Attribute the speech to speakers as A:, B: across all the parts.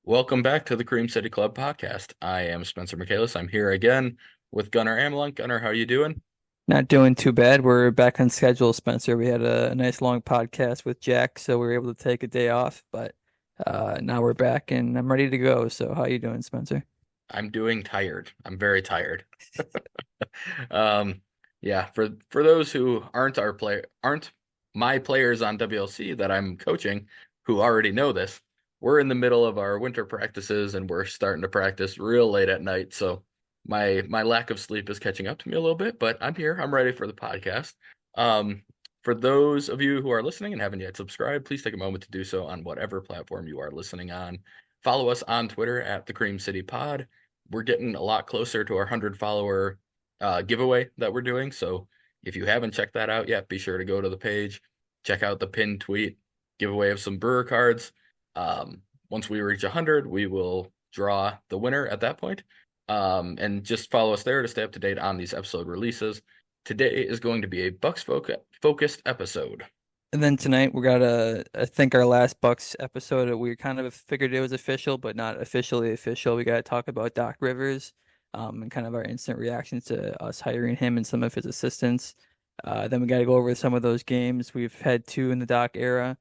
A: Welcome back to the Cream City Club podcast. I am Spencer Michaelis. I'm here again with Gunnar Amelunk. Gunnar, how you doing?
B: Not doing too bad. We're back on schedule, Spencer. We had a nice long podcast with Jack, so we were able to take a day off, but now we're back and I'm ready to go. So how you doing, Spencer?
A: I'm doing tired. I'm very tired. Um, yeah, for those who aren't my players on WLC that I'm coaching who already know this, we're in the middle of our winter practices and we're starting to practice real late at night. So my lack of sleep is catching up to me a little bit, but I'm here. I'm ready for the podcast. Um, for those of you who are listening and haven't yet subscribed, please take a moment to do so on whatever platform you are listening on. Follow us on Twitter at the Cream City Pod. We're getting a lot closer to our 100 follower giveaway that we're doing. So if you haven't checked that out yet, be sure to go to the page, check out the pinned tweet, giveaway of some brewer cards. Once we reach 100, we will draw the winner at that point. And just follow us there to stay up to date on these episode releases. Today is going to be a Bucks focused episode.
B: And then tonight we got I think our last Bucks episode, we kind of figured it was official, but not officially official. We got to talk about Doc Rivers, and kind of our instant reactions to us hiring him and some of his assistants. Then we got to go over some of those games. We've had two in the Doc era,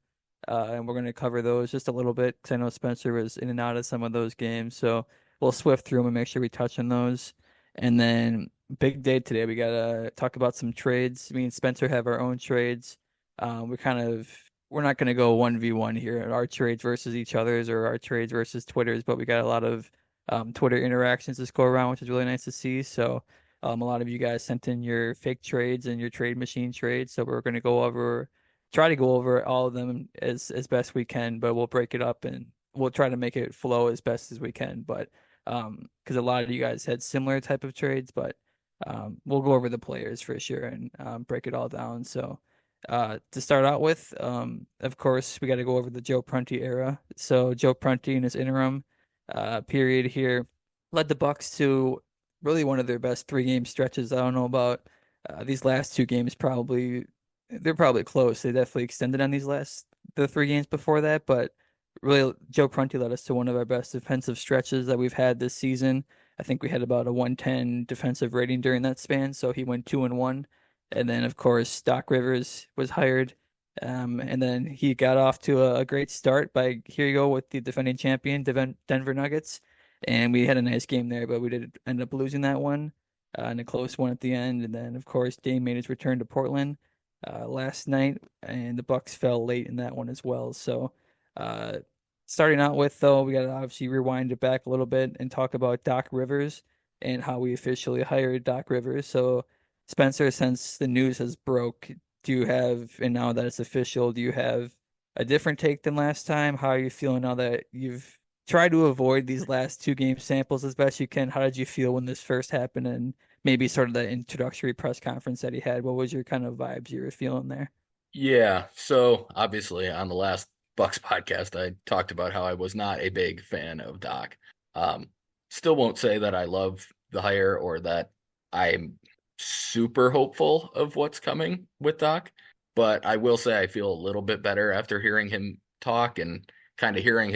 B: and we're going to cover those just a little bit because I know Spencer was in and out of some of those games. So we'll swift through them and make sure we touch on those. And then big day today. We got to talk about some trades. Me and Spencer have our own trades. We're not going to go 1v1 here, our trades versus each other's or our trades versus Twitter's, but we got a lot of Twitter interactions this go around, which is really nice to see. So a lot of you guys sent in your fake trades and your trade machine trades. So we're going to try to go over all of them as best we can, but we'll break it up and we'll try to make it flow as best as we can. But because a lot of you guys had similar type of trades, but we'll go over the players for sure and break it all down. So. To start out with, of course, we got to go over the Joe Prunty era. So Joe Prunty in his interim period here led the Bucks to really one of their best three-game stretches. I don't know about these last two games. They're probably close. They definitely extended on the three games before that, but really Joe Prunty led us to one of our best defensive stretches that we've had this season. I think we had about a 110 defensive rating during that span, so he went 2-1. And then, of course, Doc Rivers was hired. And then he got off to a great start by here you go with the defending champion, Denver Nuggets. And we had a nice game there, but we did end up losing that one and a close one at the end. And then, of course, Dame made his return to Portland last night, and the Bucks fell late in that one as well. So, uh, starting out with though, we got to obviously rewind it back a little bit and talk about Doc Rivers and how we officially hired Doc Rivers. So. Spencer, since the news has broke, do you have, and now that it's official, do you have a different take than last time? How are you feeling now that you've tried to avoid these last two game samples as best you can? How did you feel when this first happened and maybe sort of the introductory press conference that he had? What was your kind of vibes you were feeling there?
A: Yeah, so obviously on the last Bucks podcast, I talked about how I was not a big fan of Doc. Um, Still won't say that I love the hire or that I'm super hopeful of what's coming with Doc, but I will say I feel a little bit better after hearing him talk and kind of hearing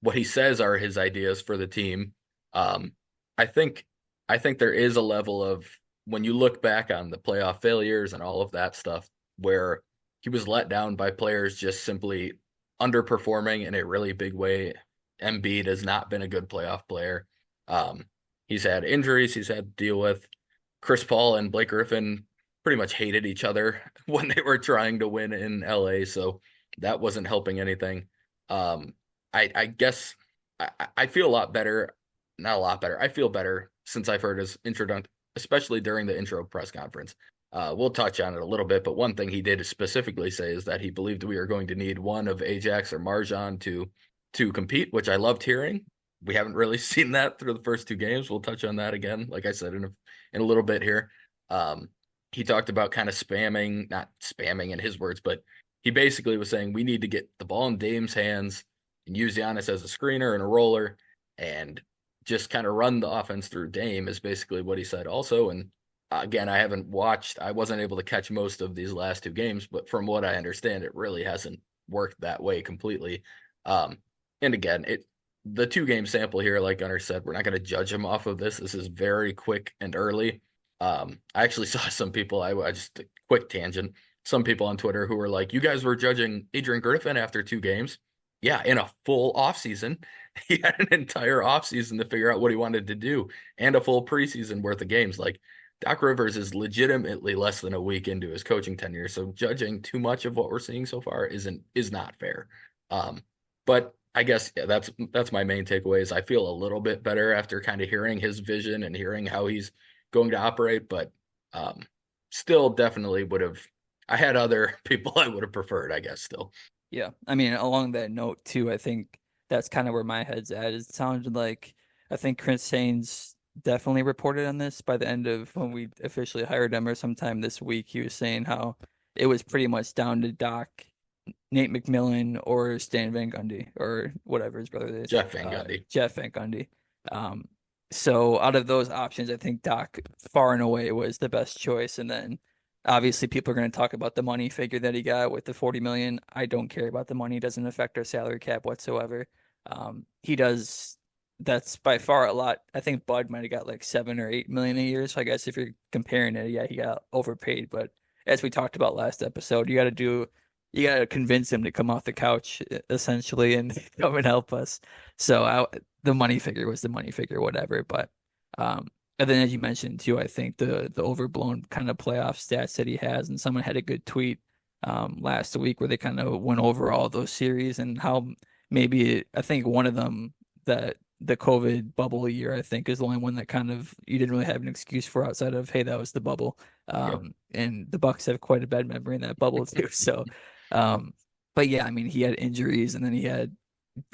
A: what he says are his ideas for the team. Um, I think I think there is a level of when you look back on the playoff failures and all of that stuff where he was let down by players just simply underperforming in a really big way. Embiid has not been a good playoff player. Um, he's had injuries he's had to deal with. Chris Paul and Blake Griffin pretty much hated each other when they were trying to win in LA, so that wasn't helping anything. Um, I guess I feel a lot better, not a lot better. I feel better since I've heard his introduction, especially during the intro press conference. We'll touch on it a little bit, but one thing he did specifically say is that he believed we are going to need one of Ajax or Marjan to compete, which I loved hearing. We haven't really seen that through the first two games. We'll touch on that again, like I said, in a little bit here. Um, he talked about kind of spamming, not spamming in his words, but he basically was saying we need to get the ball in Dame's hands and use Giannis as a screener and a roller and just kind of run the offense through Dame is basically what he said also. And again, I wasn't able to catch most of these last two games, but from what I understand, it really hasn't worked that way completely. Um, and again, the 2 game sample here, like Gunnar said, we're not going to judge him off of this. This is very quick and early. I actually saw some people, I just a quick tangent, some people on Twitter who were like, you guys were judging Adrian Griffin after 2 games. Yeah, in a full offseason. He had an entire offseason to figure out what he wanted to do and a full preseason worth of games. Like Doc Rivers is legitimately less than a week into his coaching tenure. So judging too much of what we're seeing so far is not fair. Um, but I guess yeah, that's my main takeaway is I feel a little bit better after kind of hearing his vision and hearing how he's going to operate, but um, still definitely would have. I had other people I would have preferred, I guess, still.
B: Yeah. I mean, along that note too, I think that's kind of where my head's at. It sounded like I think Chris Haynes definitely reported on this by the end of when we officially hired him or sometime this week. He was saying how it was pretty much down to Doc, Nate McMillan, or Stan Van Gundy, or whatever his brother is,
A: Jeff Van Gundy.
B: Jeff Van Gundy. Um, so out of those options, I think Doc far and away was the best choice. And then obviously people are going to talk about the money figure that he got with the 40 million. I don't care about the money. It doesn't affect our salary cap whatsoever. He does. That's by far a lot. I think Bud might have got like 7 or 8 million a year. So I guess if you're comparing it, yeah, he got overpaid. But as we talked about last episode, you got to convince him to come off the couch essentially and come and help us. So the money figure was the money figure, whatever. But and then as you mentioned too, I think the overblown kind of playoff stats that he has, and someone had a good tweet last week where they kind of went over all those series and how maybe I think one of them that the COVID bubble year I think is the only one that kind of you didn't really have an excuse for outside of hey that was the bubble.
A: Yep.
B: And the Bucks have quite a bad memory in that bubble too. So um, but yeah, I mean he had injuries and then he had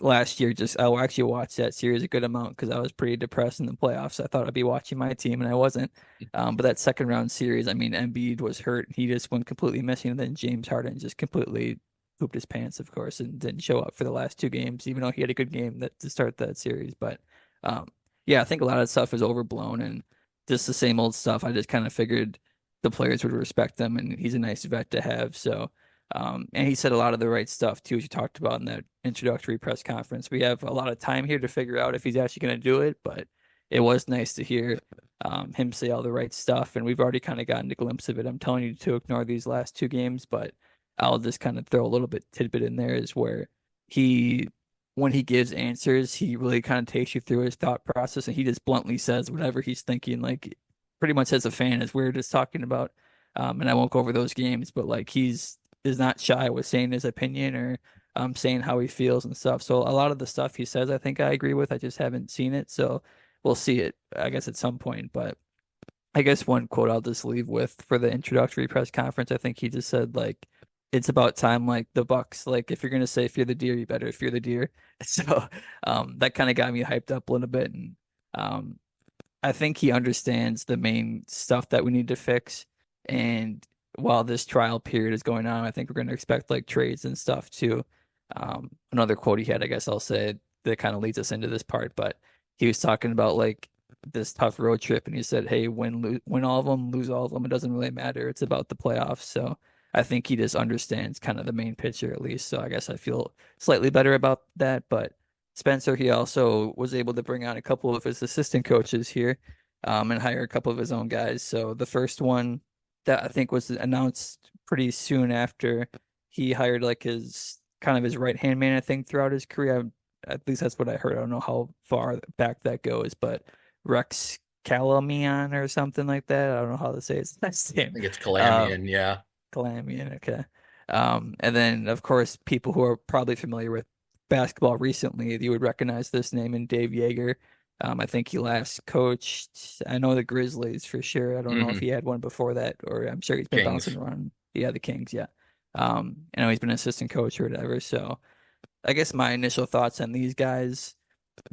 B: last year just I actually watched that series a good amount because I was pretty depressed in the playoffs. I thought I'd be watching my team and I wasn't. But that second round series, I mean, Embiid was hurt. He just went completely missing. And then James Harden just completely pooped his pants, of course, and didn't show up for the last 2 games, even though he had a good game to start that series. But um, yeah, I think a lot of stuff is overblown and just the same old stuff. I just kind of figured the players would respect them, and he's a nice vet to have. So and he said a lot of the right stuff too, as you talked about in that introductory press conference. We have a lot of time here to figure out if he's actually going to do it, but it was nice to hear him say all the right stuff. And we've already kind of gotten a glimpse of it. I'm telling you to ignore these last 2 games, but I'll just kind of throw a little bit tidbit in there is where he, when he gives answers, he really kind of takes you through his thought process and he just bluntly says whatever he's thinking, like pretty much as a fan, as we were just talking about. And I won't go over those games, but like he's is not shy with saying his opinion or saying how he feels and stuff. So a lot of the stuff he says, I think I agree with. I just haven't seen it, so we'll see it, I guess, at some point. But I guess one quote I'll just leave with for the introductory press conference, I think he just said like, "It's about time, like the Bucks. Like if you're gonna say fear the deer, you better fear the deer." So that kind of got me hyped up a little bit, and um, I think he understands the main stuff that we need to fix. And while this trial period is going on, I think we're going to expect like trades and stuff too. Another quote he had, I guess I'll say, that kind of leads us into this part, but he was talking about like this tough road trip, and he said, "Hey, win all of them, lose all of them. It doesn't really matter. It's about the playoffs." So I think he just understands kind of the main picture at least. So I guess I feel slightly better about that. But Spencer, he also was able to bring on a couple of his assistant coaches here, and hire a couple of his own guys. So the first one that I think was announced pretty soon after he hired like his kind of his right hand man, I think, throughout his career. At least that's what I heard. I don't know how far back that goes, but Rex Calamian or something like that. I don't know how to say his last
A: I
B: name.
A: think it's
B: Um,
A: Calamian, yeah.
B: Calamian, okay. And then of course people who are probably familiar with basketball recently, you would recognize this name in Dave Yeager. I think he last coached, I know the Grizzlies for sure. I don't know if
A: Hmm.
B: he had one before that, or I'm sure he's been bouncing
A: Kings.
B: around. Yeah, the Kings, yeah. I know he's been an assistant coach or whatever. So I guess my initial thoughts on these guys,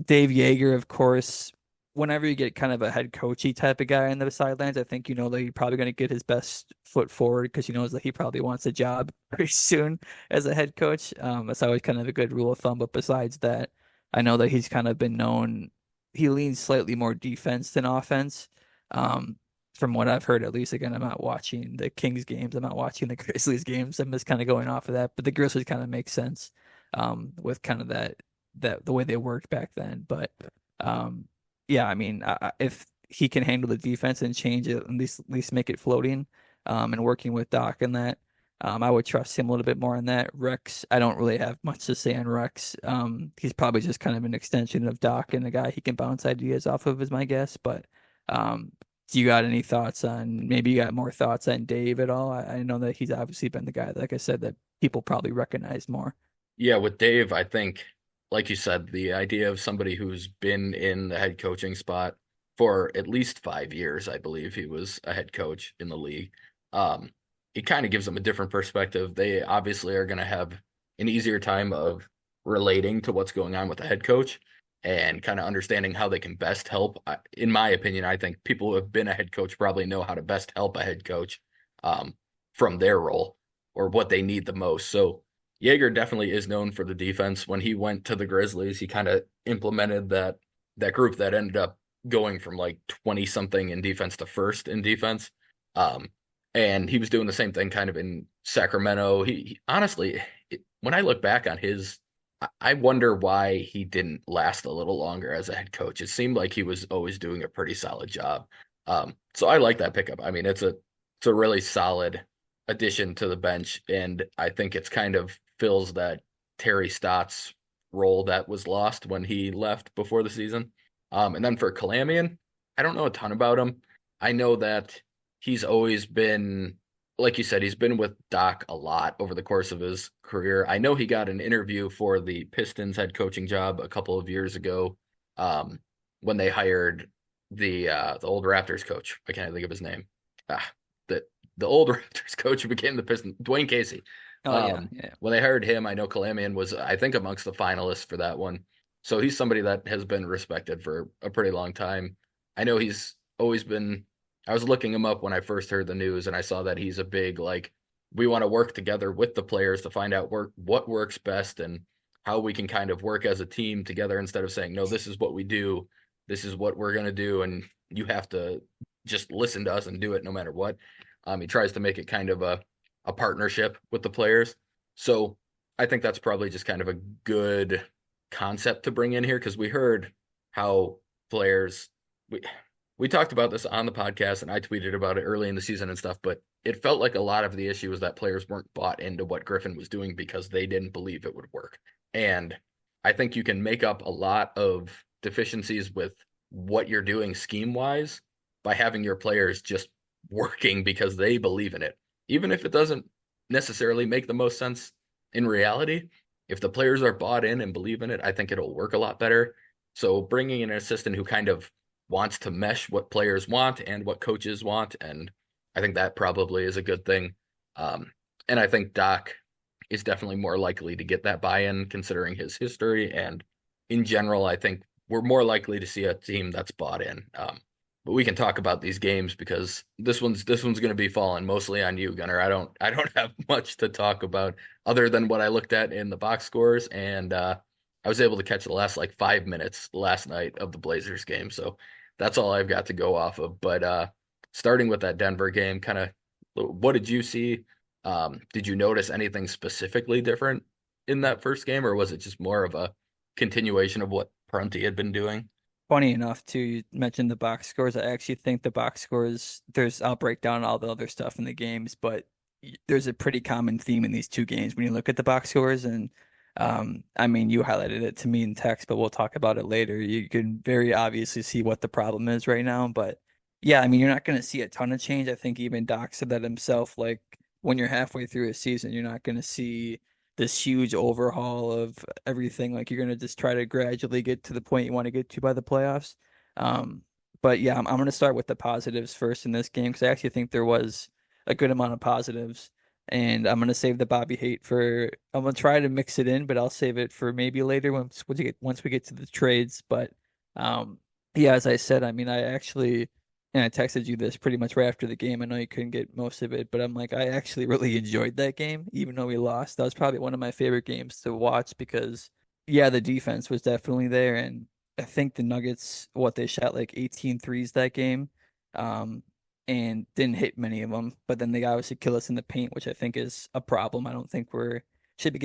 B: Dave Yeager, of course, whenever you get kind of a head coachy type of guy on the sidelines, I think you know that you're probably going to get his best foot forward because he knows that he probably wants a job pretty soon as a head coach. That's always kind of a good rule of thumb. But besides that, I know that he's kind of been known, he leans slightly more defense than offense. Um, from what I've heard, at least, again, I'm not watching the Kings games. I'm not watching the Grizzlies games. I'm just kind of going off of that. But the Grizzlies kind of make sense with kind of that the way they worked back then. But um, yeah, I mean, if he can handle the defense and change it, at least make it floating, and working with Doc and that. I would trust him a little bit more on that. Rex, I don't really have much to say on Rex. He's probably just kind of an extension of Doc and a guy he can bounce ideas off of, is my guess. But um, do you got any thoughts on, maybe you got more thoughts on Dave at all? I know that he's obviously been the guy, like I said, that people probably recognize more.
A: Yeah, with Dave, I think, like you said, the idea of somebody who's been in the head coaching spot for at least 5 years, I believe he was a head coach in the league. Um, it kind of gives them a different perspective. They obviously are going to have an easier time of relating to what's going on with the head coach and kind of understanding how they can best help. In my opinion, I think people who have been a head coach probably know how to best help a head coach um, from their role or what they need the most. So, Jaeger definitely is known for the defense. When he went to the Grizzlies, he kind of implemented that group that ended up going from like 20 something in defense to first in defense. Um, and he was doing the same thing kind of in Sacramento. He honestly, when I look back on his, I wonder why he didn't last a little longer as a head coach. It seemed like he was always doing a pretty solid job. So I like that pickup. I mean, it's a really solid addition to the bench, and I think it's kind of fills that Terry Stotts role that was lost when he left before the season. And then for Kalamian, I don't know a ton about him. I know that he's always been, like you said, he's been with Doc a lot over the course of his career. I know he got an interview for the Pistons head coaching job a couple of years ago, um, when they hired the old Raptors coach. I can't think of his name. Ah, the the old Raptors coach who became the Pistons, Dwayne Casey.
B: Oh yeah, yeah.
A: When they hired him, I know Kalamian was, I think, amongst the finalists for that one. So he's somebody that has been respected for a pretty long time. I know he's always been. I was looking him up when I first heard the news, and I saw that he's a big, like, we want to work together with the players to find out what works best and how we can kind of work as a team together instead of saying, no, this is what we do, this is what we're going to do, and you have to just listen to us and do it no matter what. He tries to make it kind of a partnership with the players. So I think that's probably just kind of a good concept to bring in here because we heard how players we talked about this on the podcast and I tweeted about it early in the season and stuff, but it felt like a lot of the issue was that players weren't bought into what Griffin was doing because they didn't believe it would work. And I think you can make up a lot of deficiencies with what you're doing scheme wise by having your players just working because they believe in it. Even if it doesn't necessarily make the most sense in reality, if the players are bought in and believe in it, I think it'll work a lot better. So bringing in an assistant who kind of wants to mesh what players want and what coaches want, and I think that probably is a good thing. And I think Doc is definitely more likely to get that buy-in considering his history. And in general, I think we're more likely to see a team that's bought in. But we can talk about these games because this one's going to be falling mostly on you, Gunnar. I don't have much to talk about other than what I looked at in the box scores, and I was able to catch the last like 5 minutes last night of the Blazers game, so that's all I've got to go off of. But starting with that Denver game, kind of, what did you see? Did you notice anything specifically different in that first game, or was it just more of a continuation of what Prunty had been doing?
B: Funny enough, too, you mentioned the box scores. I actually think the box scores, I'll break down all the other stuff in the games, but there's a pretty common theme in these two games when you look at the box scores. And I mean, you highlighted it to me in text, but we'll talk about it later. You can very obviously see what the problem is right now. But yeah, I mean, you're not going to see a ton of change. I think even Doc said that himself. Like when you're halfway through a season, you're not going to see this huge overhaul of everything. Like you're gonna just try to gradually get to the point you want to get to by the playoffs. Um, but yeah, I'm gonna start with the positives first in this game because I actually think there was a good amount of positives, and I'm gonna save the Bobby hate for. I'm gonna try to mix it in, but I'll save it for maybe later once we get to the trades. But um, yeah, as I said, I mean, I actually and I texted you this pretty much right after the game. I know you couldn't get most of it, but I'm like, I actually really enjoyed that game, even though we lost. That was probably one of my favorite games to watch because, yeah, the defense was definitely there. And I think the Nuggets, they shot like 18 threes that game, um, and didn't hit many of them. But then they obviously kill us in the paint, which I think is a problem. I don't think should be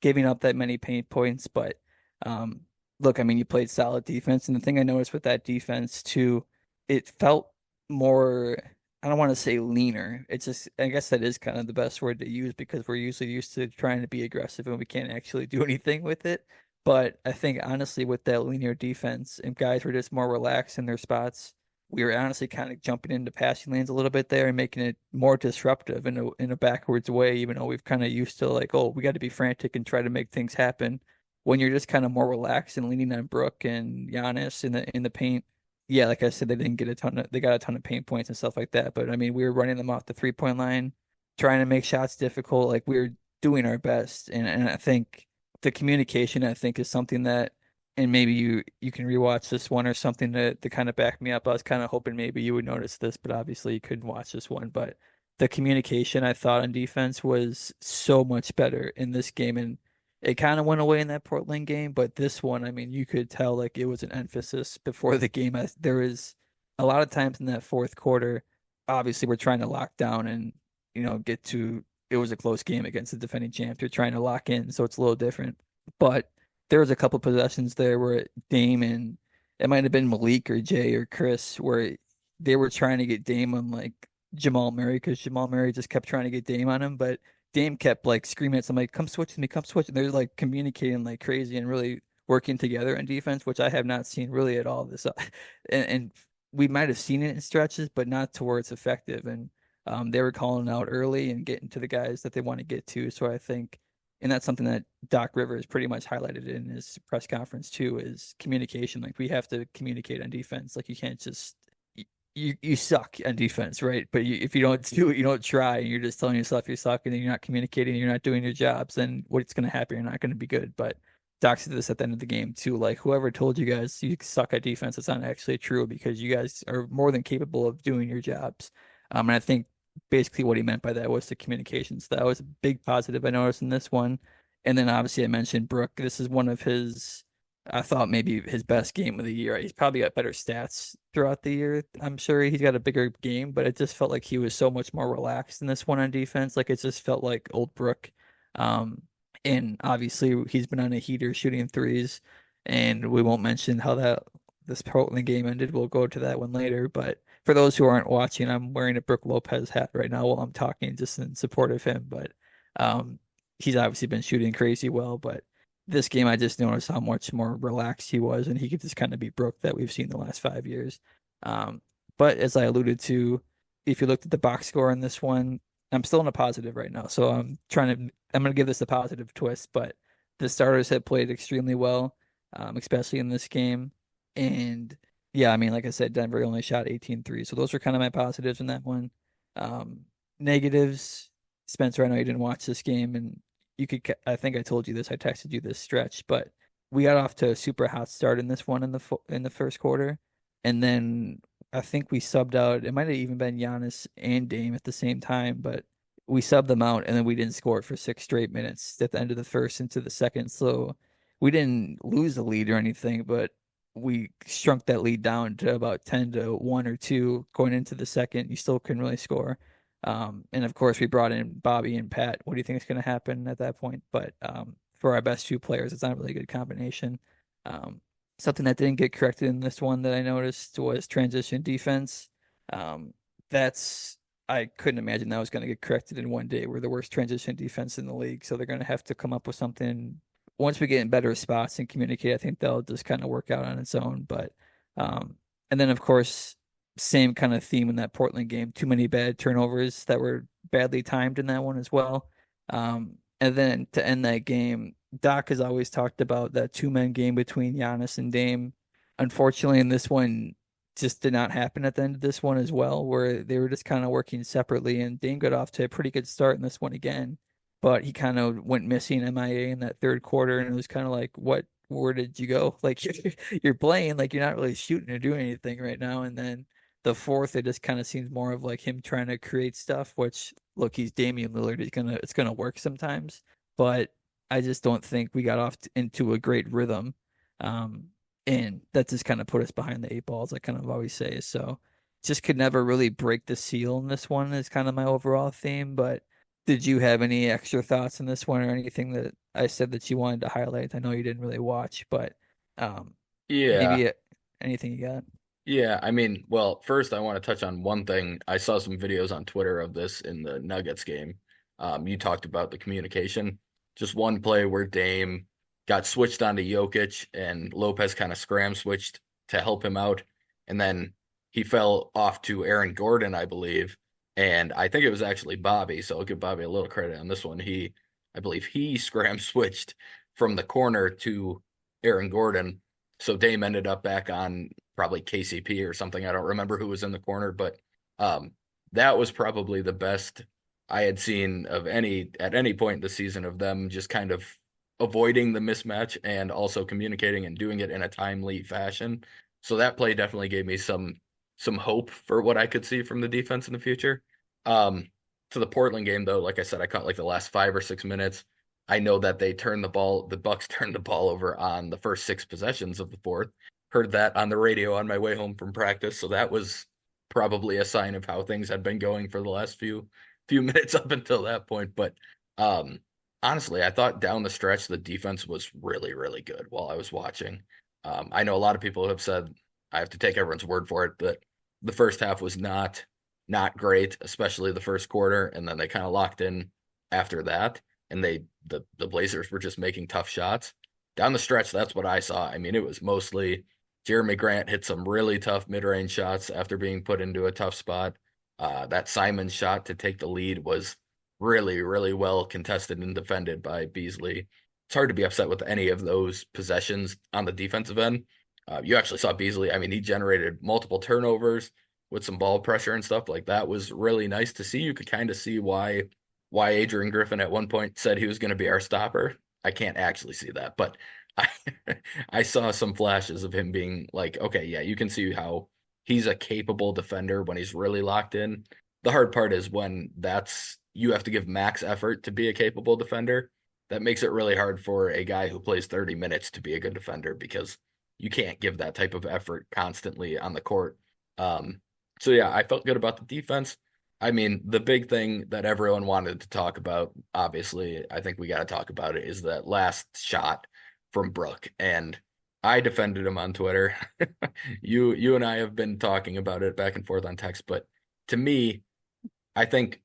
B: giving up that many paint points, but Um, Look, I mean, you played solid defense, and the thing I noticed with that defense too, it felt more, I don't want to say leaner. It's just, I guess that is kind of the best word to use because we're usually used to trying to be aggressive and we can't actually do anything with it. But I think honestly, with that leaner defense and guys were just more relaxed in their spots, we were honestly kind of jumping into passing lanes a little bit there and making it more disruptive in a backwards way, even though we've kind of used to like, oh, we got to be frantic and try to make things happen when you're just kind of more relaxed and leaning on Brook and Giannis in the paint. Yeah, like I said, they got a ton of paint points and stuff like that. But I mean, we were running them off the 3-point line, trying to make shots difficult. Like we were doing our best. And I think the communication, I think, is something that, and maybe you can rewatch this one or something to kind of back me up. I was kind of hoping maybe you would notice this, but obviously you couldn't watch this one. But the communication I thought on defense was so much better in this game. And it kind of went away in that Portland game, but this one, I mean, you could tell like it was an emphasis before the game. There was a lot of times in that fourth quarter, obviously we're trying to lock down and, get to, it was a close game against the defending champ. You're trying to lock in, so it's a little different. But there was a couple possessions there where Dame and it might have been Malik or Jay or Chris where they were trying to get Dame on like Jamal Murray because Jamal Murray just kept trying to get Dame on him, but Dame kept like screaming at somebody, "Come switch with me, come switch." And they're like communicating like crazy and really working together in defense, which I have not seen really at all this. And we might have seen it in stretches, but not to where it's effective. And they were calling out early and getting to the guys that they want to get to. So I think, and that's something that Doc Rivers pretty much highlighted in his press conference too, is communication. Like we have to communicate on defense. Like you can't just you suck on defense, right? But if you don't do it, you don't try, and you're just telling yourself you suck, and then you're not communicating, you're not doing your jobs, then what's going to happen? You're not going to be good. But Doc said this at the end of the game too. Like whoever told you guys you suck at defense, it's not actually true because you guys are more than capable of doing your jobs. And I think basically what he meant by that was the communications. That was a big positive I noticed in this one. And then obviously I mentioned Brooke. This is one of his I thought maybe his best game of the year. He's probably got better stats throughout the year. I'm sure he's got a bigger game, but it just felt like he was so much more relaxed in this one on defense. Like it just felt like old Brook. Um, and obviously he's been on a heater shooting threes, and we won't mention how that this Portland game ended. We'll go to that one later. But for those who aren't watching, I'm wearing a Brook Lopez hat right now while I'm talking, just in support of him. But um, he's obviously been shooting crazy well, but this game, I just noticed how much more relaxed he was, and he could just kind of be Brook that we've seen the last 5 years. Um, but as I alluded to, if you looked at the box score in this one, I'm still in a positive right now. So I'm going to give this a positive twist, but the starters have played extremely well, especially in this game. And yeah, I mean, like I said, Denver only shot 18 threes. So those are kind of my positives in that one. Um, Negatives, Spencer, I know you didn't watch this game, and I think I told you this, I texted you this stretch, but we got off to a super hot start in this one in the first quarter, and then I think we subbed out. It might have even been Giannis and Dame at the same time, but we subbed them out, and then we didn't score for 6 straight minutes at the end of the first into the second. So we didn't lose the lead or anything, but we shrunk that lead down to about 10 to 1 or 2 going into the second. You still couldn't really score. And of course, we brought in Bobby and Pat. What do you think is going to happen at that point? But for our best two players, it's not a really good combination. Um, Something that didn't get corrected in this one that I noticed was transition defense. Um, that's I couldn't imagine that was going to get corrected in one day. We're the worst transition defense in the league, so they're going to have to come up with something. Once we get in better spots and communicate, I think they'll just kind of work out on its own. But and then of course same kind of theme in that Portland game. Too many bad turnovers that were badly timed in that one as well. And then to end that game, Doc has always talked about that two-man game between Giannis and Dame. Unfortunately, in this one, just did not happen at the end of this one as well, where they were just kind of working separately. And Dame got off to a pretty good start in this one again, but he kind of went missing MIA in that third quarter, and it was kind of like, what? Where did you go? Like you're playing, like you're not really shooting or doing anything right now, and then the fourth, it just kind of seems more of like him trying to create stuff, which look, he's Damian Lillard. It's gonna work sometimes, but I just don't think we got into a great rhythm. Um, and that just kind of put us behind the eight balls, I kind of always say. So just could never really break the seal in this one is kind of my overall theme. But did you have any extra thoughts in this one or anything that I said that you wanted to highlight. I know you didn't really watch, but um,
A: Yeah.
B: maybe anything you got.
A: Yeah, I mean, well, first I want to touch on one thing. I saw some videos on Twitter of this in the Nuggets game. You talked about the communication. Just one play where Dame got switched onto Jokic and Lopez kind of scram switched to help him out. And then he fell off to Aaron Gordon, I believe. And I think it was actually Bobby. So I'll give Bobby a little credit on this one. I believe he scram switched from the corner to Aaron Gordon. So Dame ended up back on probably KCP or something. I don't remember who was in the corner, but um, that was probably the best I had seen of any at any point in the season of them just kind of avoiding the mismatch and also communicating and doing it in a timely fashion. So that play definitely gave me some hope for what I could see from the defense in the future. Um, to the Portland game though, like I said, I caught like the last 5 or 6 minutes. I know that the Bucks turned the ball over on the first 6 possessions of the fourth. Heard that on the radio on my way home from practice, so that was probably a sign of how things had been going for the last few minutes up until that point. But um, honestly, I thought down the stretch the defense was really, really good while I was watching. I know a lot of people have said I have to take everyone's word for it that the first half was not great, especially the first quarter, and then they kind of locked in after that, and the Blazers were just making tough shots. Down the stretch, that's what I saw. I mean, it was mostly Jeremy Grant hit some really tough mid-range shots after being put into a tough spot. That Simon shot to take the lead was really, really well contested and defended by Beasley. It's hard to be upset with any of those possessions on the defensive end. You actually saw Beasley. I mean, he generated multiple turnovers with some ball pressure and stuff like that. Was really nice to see. You could kind of see why Adrian Griffin at one point said he was going to be our stopper. I can't actually see that, but I I saw some flashes of him being like, okay, yeah, you can see how he's a capable defender when he's really locked in. The hard part is when that's you have to give max effort to be a capable defender. That makes it really hard for a guy who plays 30 minutes to be a good defender because you can't give that type of effort constantly on the court. Um, so yeah, I felt good about the defense. I mean, the big thing that everyone wanted to talk about, obviously, I think we got to talk about it, is that last shot from Brook. And I defended him on Twitter. You and I have been talking about it back and forth on text, but to me, I think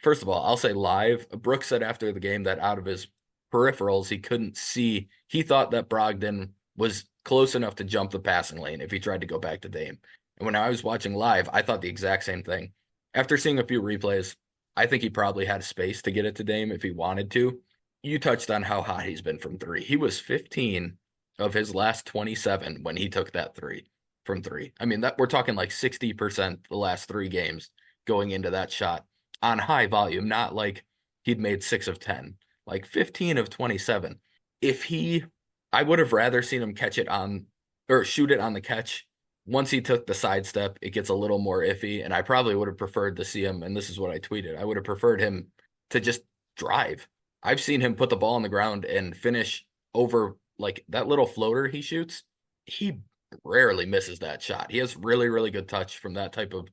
A: first of all, I'll say live. Brooks said after the game that out of his peripherals, he couldn't see. He thought that Brogdon was close enough to jump the passing lane if he tried to go back to Dame. And when I was watching live, I thought the exact same thing. After seeing a few replays, I think he probably had space to get it to Dame if he wanted to. You touched on how hot he's been from three. He was 15 of his last 27 when he took that three from three. I mean, that we're talking like 60% the last 3 games going into that shot on high volume, not like he'd made 6 of 10, like 15 of 27. If he, I would have rather seen him catch it on or shoot it on the catch. Once he took the sidestep, it gets a little more iffy. And I probably would have preferred to see him. And this is what I tweeted. I would have preferred him to just drive. I've seen him put the ball on the ground and finish over like that little floater he shoots. He rarely misses that shot. He has really, really good touch from that type of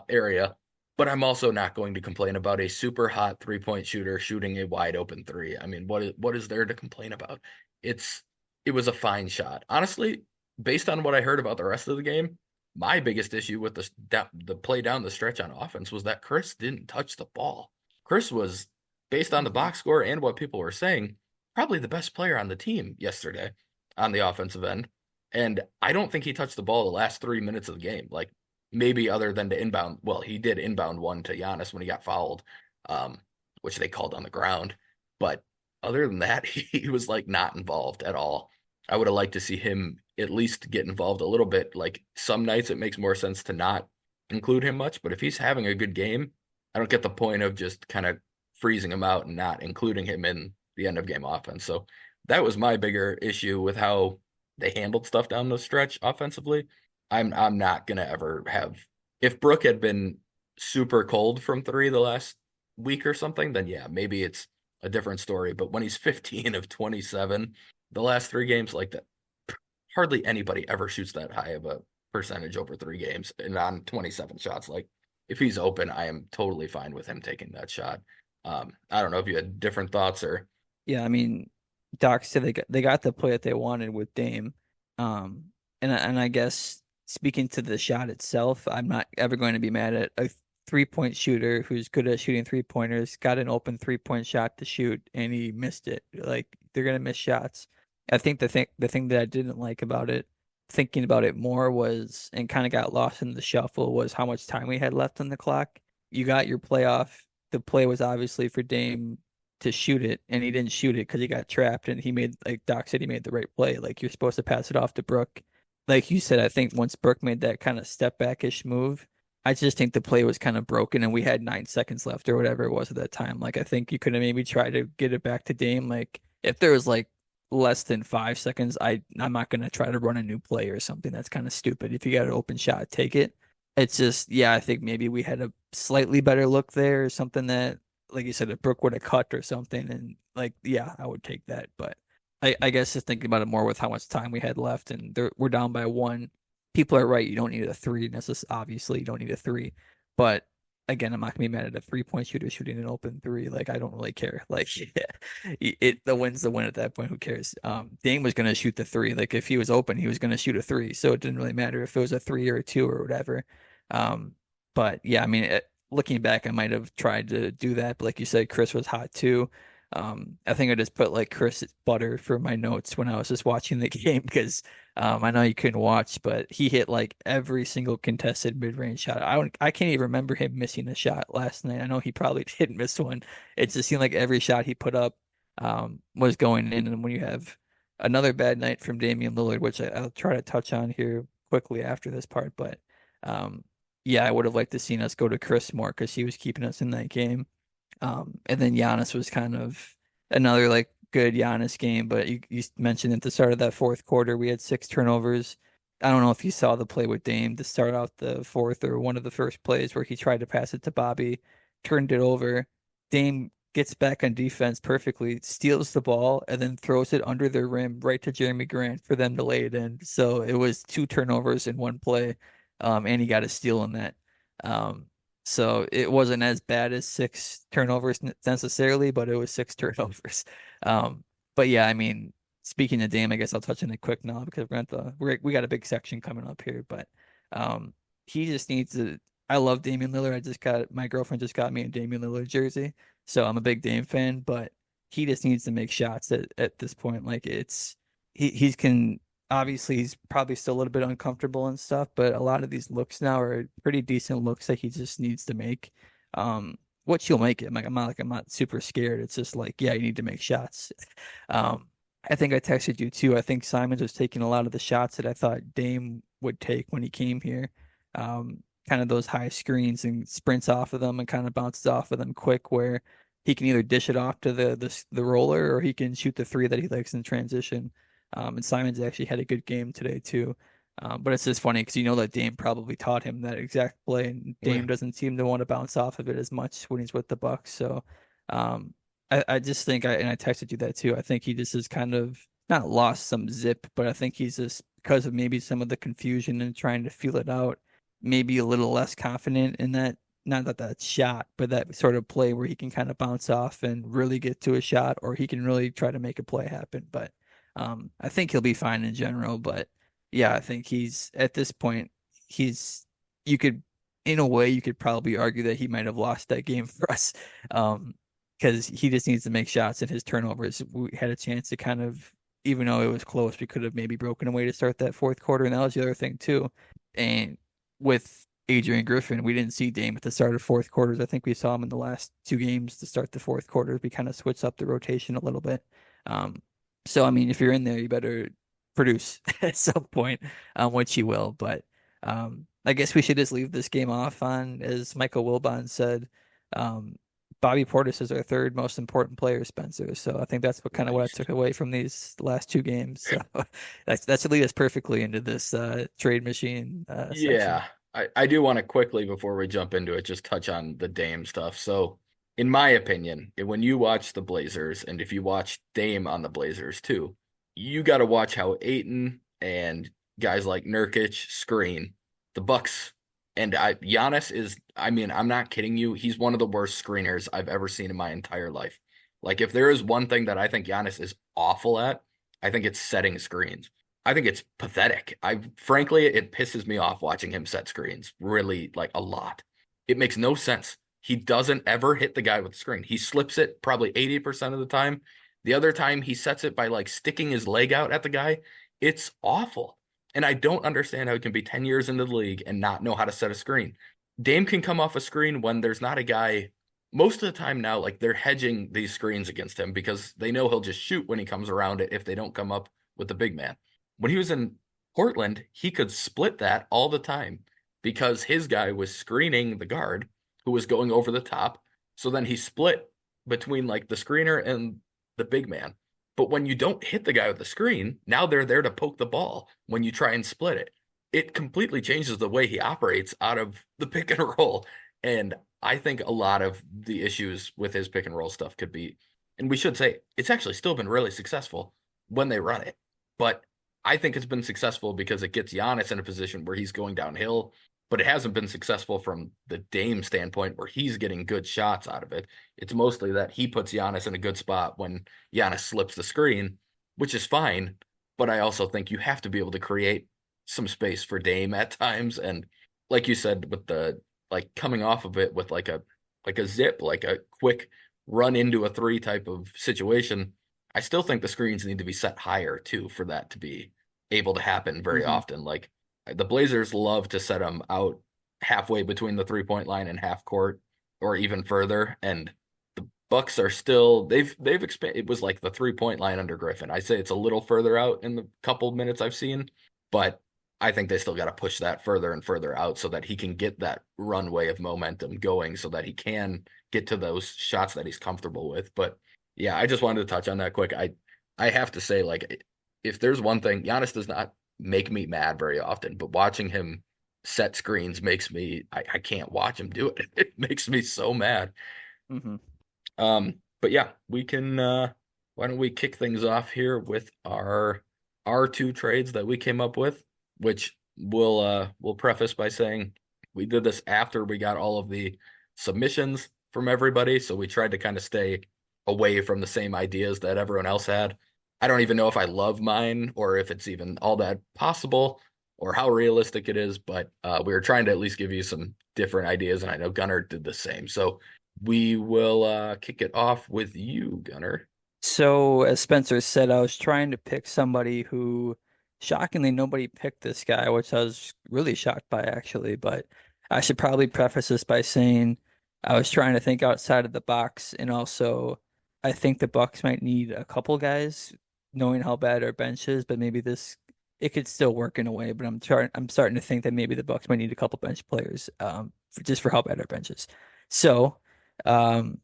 A: area. But I'm also not going to complain about a super hot 3-point shooter shooting a wide open three. I mean, what is there to complain about? It's it was a fine shot. Honestly, based on what I heard about the rest of the game, my biggest issue with the play down the stretch on offense was that Chris didn't touch the ball. Chris was, based on the
B: Mhm.
A: box score and what people were saying, probably the best player on the team yesterday on the offensive end. And I don't think he touched the ball the last 3 minutes of the game. Like maybe other than to inbound. Well, he did inbound one to Giannis when he got fouled, um, which they called on the ground. But other than that, he was like not involved at all. I would have liked to see him at least get involved a little bit. Like some nights it makes more sense to not include him much, but if he's having a good game, I don't get the point of just kind of freezing him out and not including him in the end of game offense. So that was my bigger issue with how they handled stuff down the stretch offensively. I'm not gonna ever have if Brook had been super cold from three the last week or something, then yeah, maybe it's a different story. But when he's 15 of 27, the last 3 games like that, hardly anybody ever shoots that high of a percentage over 3 games and on 27 shots. Like if he's open, I am totally fine with him taking that shot. I don't know if you had different thoughts or
B: Yeah, I mean, Doc said they got the play that they wanted with Dame. And I guess speaking to the shot itself, I'm not ever going to be mad at a 3-point shooter who's good at shooting 3-pointers, got an open 3-point shot to shoot, and he missed it. Like they're gonna miss shots. I think the thing that I didn't like about it, thinking about it more was, and kind of got lost in the shuffle, was how much time we had left on the clock. You got your playoff. The play was obviously for Dame to shoot it, and he didn't shoot it because he got trapped. And he made, like Doc said, he made the right play. Like you're supposed to pass it off to Brook. Like you said, I think once Brook made that kind of step backish move, I just think the play was kind of broken, and we had 9 seconds left or whatever it was at that time. Like I think you could have maybe tried to get it back to Dame. Like if there was like less than 5 seconds, I'm not gonna try to run a new play or something. That's kind of stupid. If you got an open shot, take it. It's just, yeah, I think maybe we had a slightly better look there or something that, like you said, if Brook would have cut or something, and like, yeah, I would take that. But I guess just thinking about it more with how much time we had left, and we're down by one. People are right. You don't need a three. Obviously, you don't need a three. But again, I'm not gonna be mad at a 3-point shooter shooting an open three. Like I don't really care. Like the win's the win at that point. Who cares? Dame was gonna shoot the three. Like if he was open, he was gonna shoot a three. So it didn't really matter if it was a three or a two or whatever. Um, but yeah, I mean, looking back, I might have tried to do that. But like you said, Chris was hot too. I think I just put like Chris Butter for my notes when I was just watching the game because I know you couldn't watch, but he hit like every single contested mid-range shot. I can't even remember him missing a shot last night. I know he probably didn't miss one. It just seemed like every shot he put up was going in. And when you have another bad night from Damian Lillard, which I'll try to touch on here quickly after this part, but um, yeah, I would have liked to seen us go to Chris more because he was keeping us in that game. And then Giannis was kind of another like good Giannis game, but you mentioned at the start of that fourth quarter we had 6 turnovers. I don't know if you saw the play with Dame to start out the fourth or one of the first plays where he tried to pass it to Bobby, turned it over. Dame gets back on defense perfectly, steals the ball, and then throws it under the rim right to Jeremy Grant for them to lay it in. So it was 2 turnovers in one play, and he got a steal in that. Um, so it wasn't as bad as 6 turnovers necessarily, but it was 6 turnovers. Um, but yeah, I mean, speaking of Dame, I guess I'll touch on it quick now because we got a big section coming up here. But um, he just needs to. I love Damian Lillard. I just got my girlfriend just got me a Damian Lillard jersey, so I'm a big Dame fan. But he just needs to make shots at this point. Like he's can obviously he's probably still a little bit uncomfortable and stuff, but a lot of these looks now are pretty decent looks that he just needs to make. Which he'll make it. I'm not super scared. It's just like, yeah, you need to make shots. Um, I think I texted you too. I think Simons was taking a lot of the shots that I thought Dame would take when he came here. Kind of those high screens and sprints off of them and kind of bounces off of them quick where he can either dish it off to the roller or he can shoot the three that he likes in transition. And Simons actually had a good game today too. But it's just funny because you know that Dame probably taught him that exact play, and
A: Yeah.
B: Dame doesn't seem to want to bounce off of it as much when he's with the Bucks. So, I just think and I texted you that too. I think he just is kind of not lost some zip, but I think he's just because of maybe some of the confusion and trying to feel it out, maybe a little less confident in that. Not that shot, but that sort of play where he can kind of bounce off and really get to a shot, or he can really try to make a play happen. But I think he'll be fine in general, but yeah, I think he's at this point, he's you could in a way you could probably argue that he might have lost that game for us. Because he just needs to make shots and his turnovers. We had a chance to kind of, even though it was close, we could have maybe broken away to start that fourth quarter, and that was the other thing too. And with Adrian Griffin, we didn't see Dame at the start of fourth quarters. I think we saw him in the last 2 games to start the fourth quarter. We kind of switched up the rotation a little bit. Um, so I mean, if you're in there, you better produce at some point, which he will. But I guess we should just leave this game off on, as Michael Wilbon said, um, Bobby Portis is our third most important player, Spencer. So I think that's what I
A: Nice.
B: took away from these last 2 games. So that should lead us perfectly into this trade machine section.
A: Yeah, I do want to quickly before we jump into it just touch on the Dame stuff. So, in my opinion, when you watch the Blazers and if you watch Dame on the Blazers too, you got to watch how Aiton and guys like Nurkic screen the Bucks. And Giannis is, I mean, I'm not kidding you. He's one of the worst screeners I've ever seen in my entire life. Like if there is one thing that I think Giannis is awful at, I think it's setting screens. I think it's pathetic. I frankly, it pisses me off watching him set screens really like a lot. It makes no sense. He doesn't ever hit the guy with the screen. He slips it probably 80% of the time. The other time he sets it by like sticking his leg out at the guy. It's awful. And I don't understand how he can be 10 years into the league and not know how to set a screen. Dame can come off a screen when there's not a guy. Most of the time now, like they're hedging these screens against him because they know he'll just shoot when he comes around it if they don't come up with the big man. When he was in Portland, he could split that all the time because his guy was screening the guard who was going over the top. So then he split between like the screener and the big man. But when you don't hit the guy with the screen, now they're there to poke the ball when you try and split it. It completely changes the way he operates out of the pick and roll. And I think a lot of the issues with his pick and roll stuff could be, and we should say it's actually still been really successful when they run it. But I think it's been successful because it gets Giannis in a position where he's going downhill, but it hasn't been successful from the Dame standpoint where he's getting good shots out of it. It's mostly that he puts Giannis in a good spot when Giannis slips the screen, which is fine. But I also think you have to be able to create some space for Dame at times. And like you said, with the like coming off of it with like a zip, like a quick run into a three type of situation, I still think the screens need to be set higher too for that to be able to happen very
B: Hmm.
A: often. Like the Blazers love to set them out halfway between the 3-point line and half court or even further. And the Bucks are still they've expanded. It was like the 3-point line under Griffin. I say it's a little further out in the couple minutes I've seen, but I think they still got to push that further and further out so that he can get that runway of momentum going so that he can get to those shots that he's comfortable with. But yeah, I just wanted to touch on that quick. I have to say, like, if there's one thing, Giannis does not make me mad very often, but watching him set screens makes me I can't watch him do it. It makes me so mad.
B: Hmm.
A: But yeah, we can why don't we kick things off here with our two trades that we came up with, which we'll preface by saying we did this after we got all of the submissions from everybody, so we tried to kind of stay away from the same ideas that everyone else had. I don't even know if I love mine or if it's even all that possible or how realistic it is, but we were trying to at least give you some different ideas, and I know Gunnar did the same. So we will kick it off with you, Gunnar.
B: So, as Spencer said, I was trying to pick somebody who, shockingly, nobody picked this guy, which I was really shocked by actually. But I should probably preface this by saying I was trying to think outside of the box, and also I think the Bucks might need a couple guys, knowing how bad our bench is. But maybe this it could still work in a way. But I'm starting to think that maybe the Bucks might need a couple bench players, just for how bad our bench is. So. Um,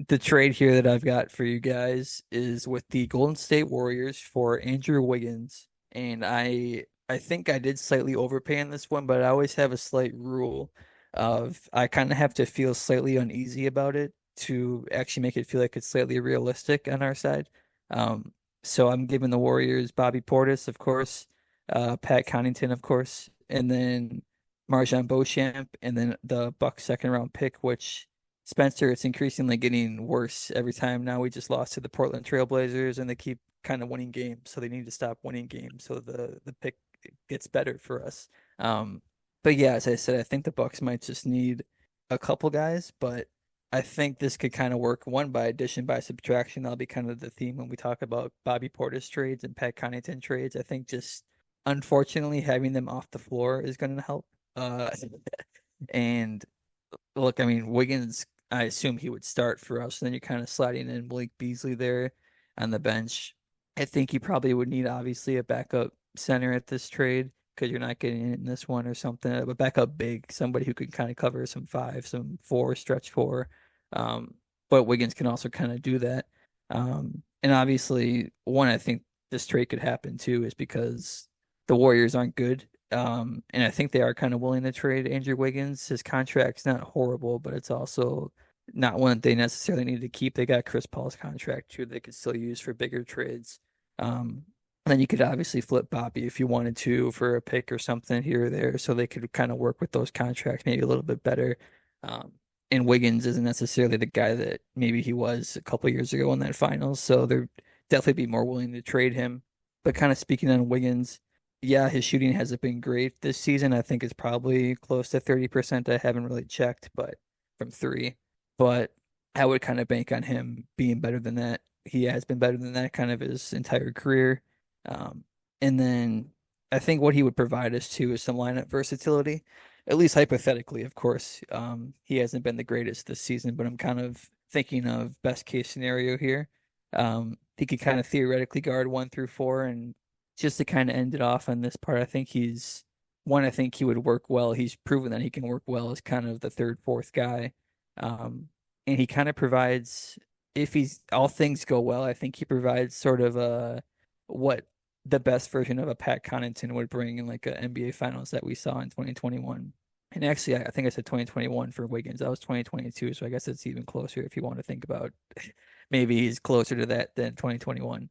B: the trade here that I've got for you guys is with the Golden State Warriors for Andrew Wiggins. And I think I did slightly overpay in this one, but I always have a slight rule of I kind of have to feel slightly uneasy about it to actually make it feel like it's slightly realistic on our side. Um, so I'm giving the Warriors Bobby Portis, of course, Pat Connaughton, of course, and then Marjan Beauchamp, and then the Bucks second round pick, which Spencer, it's increasingly getting worse every time. Now we just lost to the Portland Trailblazers, and they keep kind of winning games, so they need to stop winning games so the pick gets better for us. Um, but yeah, as I said, I think the Bucks might just need a couple guys, but I think this could kind of work one by addition by subtraction. That'll be kind of the theme when we talk about Bobby Portis trades and Pat Connaughton trades. I think just unfortunately having them off the floor is going to help. And look, I mean, Wiggins, I assume he would start for us. And then you're kind of sliding in Blake Beasley there on the bench. I think you probably would need, obviously, a backup center at this trade because you're not getting it in this one or something. A backup big, somebody who can kind of cover some five, some four, stretch four. Um, but Wiggins can also kind of do that. And obviously, one, I think this trade could happen too is because the Warriors aren't good. And I think they are kind of willing to trade Andrew Wiggins. His contract's not horrible, but it's also not one that they necessarily need to keep. They got Chris Paul's contract too, they could still use for bigger trades. Um, and then you could obviously flip Bobby if you wanted to for a pick or something here or there, so they could kind of work with those contracts maybe a little bit better. Um, and Wiggins isn't necessarily the guy that maybe he was a couple years ago in that finals. So they're definitely be more willing to trade him. But kind of speaking on Wiggins, yeah, his shooting hasn't been great this season. I think it's probably close to 30%. I haven't really checked, but from three. But I would kind of bank on him being better than that. He has been better than that kind of his entire career. Um, and then I think what he would provide us too is some lineup versatility, at least hypothetically, of course. He hasn't been the greatest this season, but I'm kind of thinking of best case scenario here. He could kind of theoretically guard 1 through 4, and just to kind of end it off on this part, I think he's one. I think he would work well. He's proven that he can work well as kind of the third, fourth guy. And he kind of provides, if he's all things go well, I think he provides sort of a what the best version of a Pat Connaughton would bring in like a NBA Finals that we saw in 2021. And actually, I think I said 2021 for Wiggins. That was 2022, so I guess it's even closer if you want to think about maybe he's closer to that than 2021.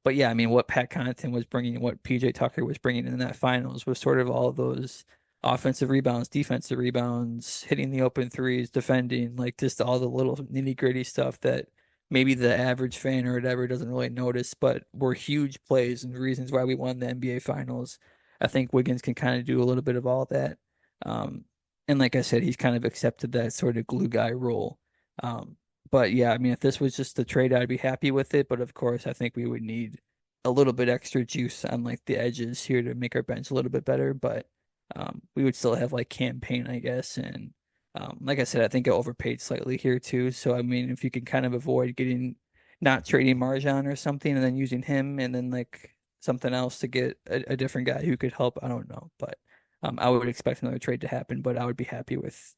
B: But yeah, I mean, what Pat Connaughton was bringing, what PJ Tucker was bringing in that finals was sort of all of those offensive rebounds, defensive rebounds, hitting the open threes, defending, like just all the little nitty gritty stuff that maybe the average fan or whatever doesn't really notice, but were huge plays and reasons why we won the NBA Finals. I think Wiggins can kind of do a little bit of all that. Um, and like I said, he's kind of accepted that sort of glue guy role. Um, but yeah, I mean, if this was just a trade, I'd be happy with it. But of course, I think we would need a little bit extra juice on like the edges here to make our bench a little bit better. But we would still have like campaign, I guess. And like I said, I think I overpaid slightly here too. So I mean, if you can kind of avoid getting not trading Marjan or something and then using him and then like something else to get a different guy who could help, I don't know. But I would expect another trade to happen, but I would be happy with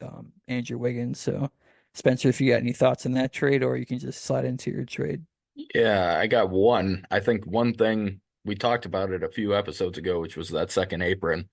B: Andrew Wiggins. So Spencer, if you got any thoughts on that trade, or you can just slide into your trade.
A: Yeah, I got one. I think one thing we talked about it a few episodes ago, which was that second apron,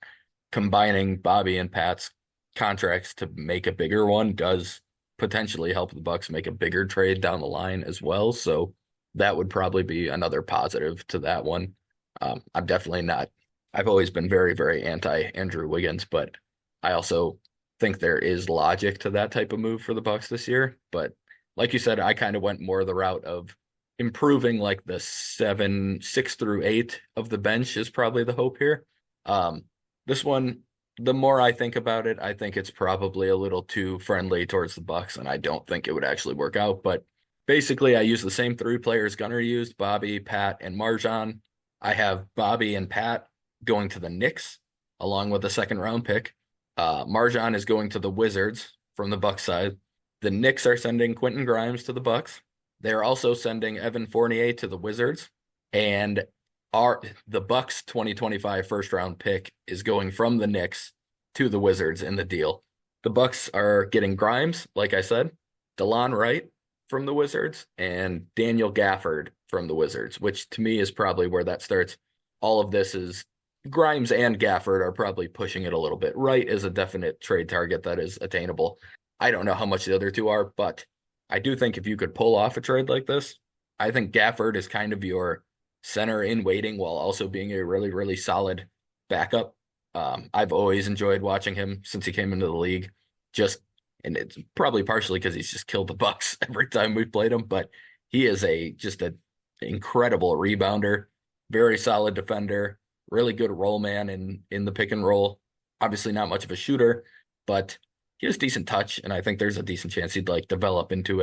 A: combining Bobby and Pat's contracts to make a bigger one does potentially help the Bucks make a bigger trade down the line as well. So that would probably be another positive to that one. I'm definitely not. I've always been very, very anti Andrew Wiggins, but I also think there is logic to that type of move for the Bucks this year. But like you said, I kind of went more the route of improving like the 6 through 8 of the bench is probably the hope here. Um, this one, the more I think about it, I think it's probably a little too friendly towards the Bucks, and I don't think it would actually work out. But basically, I use the same three players Gunner used: Bobby, Pat, and Marjan. I have Bobby and Pat going to the Knicks along with a second round pick. Marjan is going to the Wizards from the Bucks side. The Knicks are sending Quentin Grimes to the Bucks. They're also sending Evan Fournier to the Wizards, and the Bucks 2025 first round pick is going from the Knicks to the Wizards in the deal. The Bucks are getting Grimes, like I said, DeLon Wright from the Wizards, and Daniel Gafford from the Wizards, which to me is probably where that starts. All of this is Grimes and Gafford are probably pushing it a little bit. Wright is a definite trade target that is attainable. I don't know how much the other two are, but I do think if you could pull off a trade like this, I think Gafford is kind of your center in waiting while also being a really, really solid backup. I've always enjoyed watching him since he came into the league. And it's probably partially because he's just killed the Bucks every time we've played him, but he is just an incredible rebounder, very solid defender, really good roll man in the pick and roll. Obviously not much of a shooter, but he has decent touch, and I think there's a decent chance he'd like develop into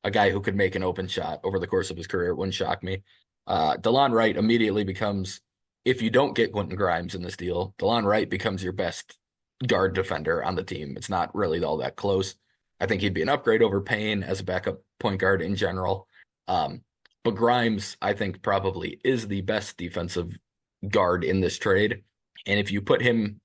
A: a guy who could make an open shot over the course of his career. It wouldn't shock me. DeLon Wright immediately becomes, if you don't get Quentin Grimes in this deal, DeLon Wright becomes your best guard defender on the team. It's not really all that close. I think he'd be an upgrade over Payne as a backup point guard in general. But Grimes, I think, probably is the best defensive guard in this trade. And if you put him,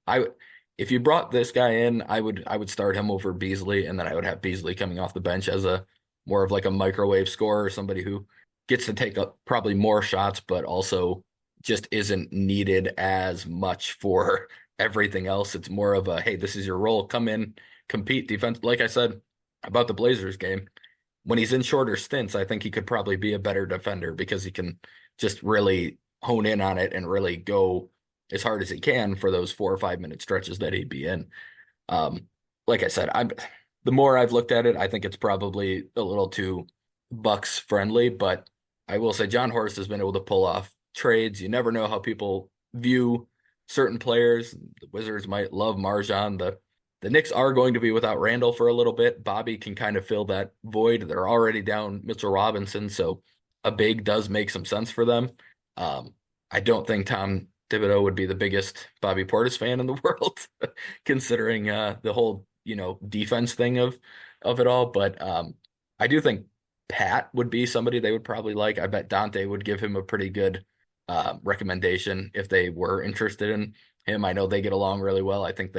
A: if you brought this guy in, I would start him over Beasley, and then I would have Beasley coming off the bench as a more of like a microwave scorer, somebody who gets to take up probably more shots, but also just isn't needed as much for everything else. It's more of a, hey, this is your role. Come in, compete defense. Like I said about the Blazers game, when he's in shorter stints, I think he could probably be a better defender because he can just really hone in on it and really go as hard as he can for those 4 or 5 minute stretches that he'd be in. Like I said, the more I've looked at it, I think it's probably a little too Bucks friendly, but I will say John Horst has been able to pull off trades. You never know how people view certain players. The Wizards might love Marjan. The Knicks are going to be without Randall for a little bit. Bobby can kind of fill that void. They're already down Mitchell Robinson, so a big does make some sense for them. Um, I don't think Tom Thibodeau would be the biggest Bobby Portis fan in the world, considering the whole defense thing of it all. But I do think Pat would be somebody they would probably like. I bet Dante would give him a pretty good recommendation if they were interested in him. I know they get along really well. I think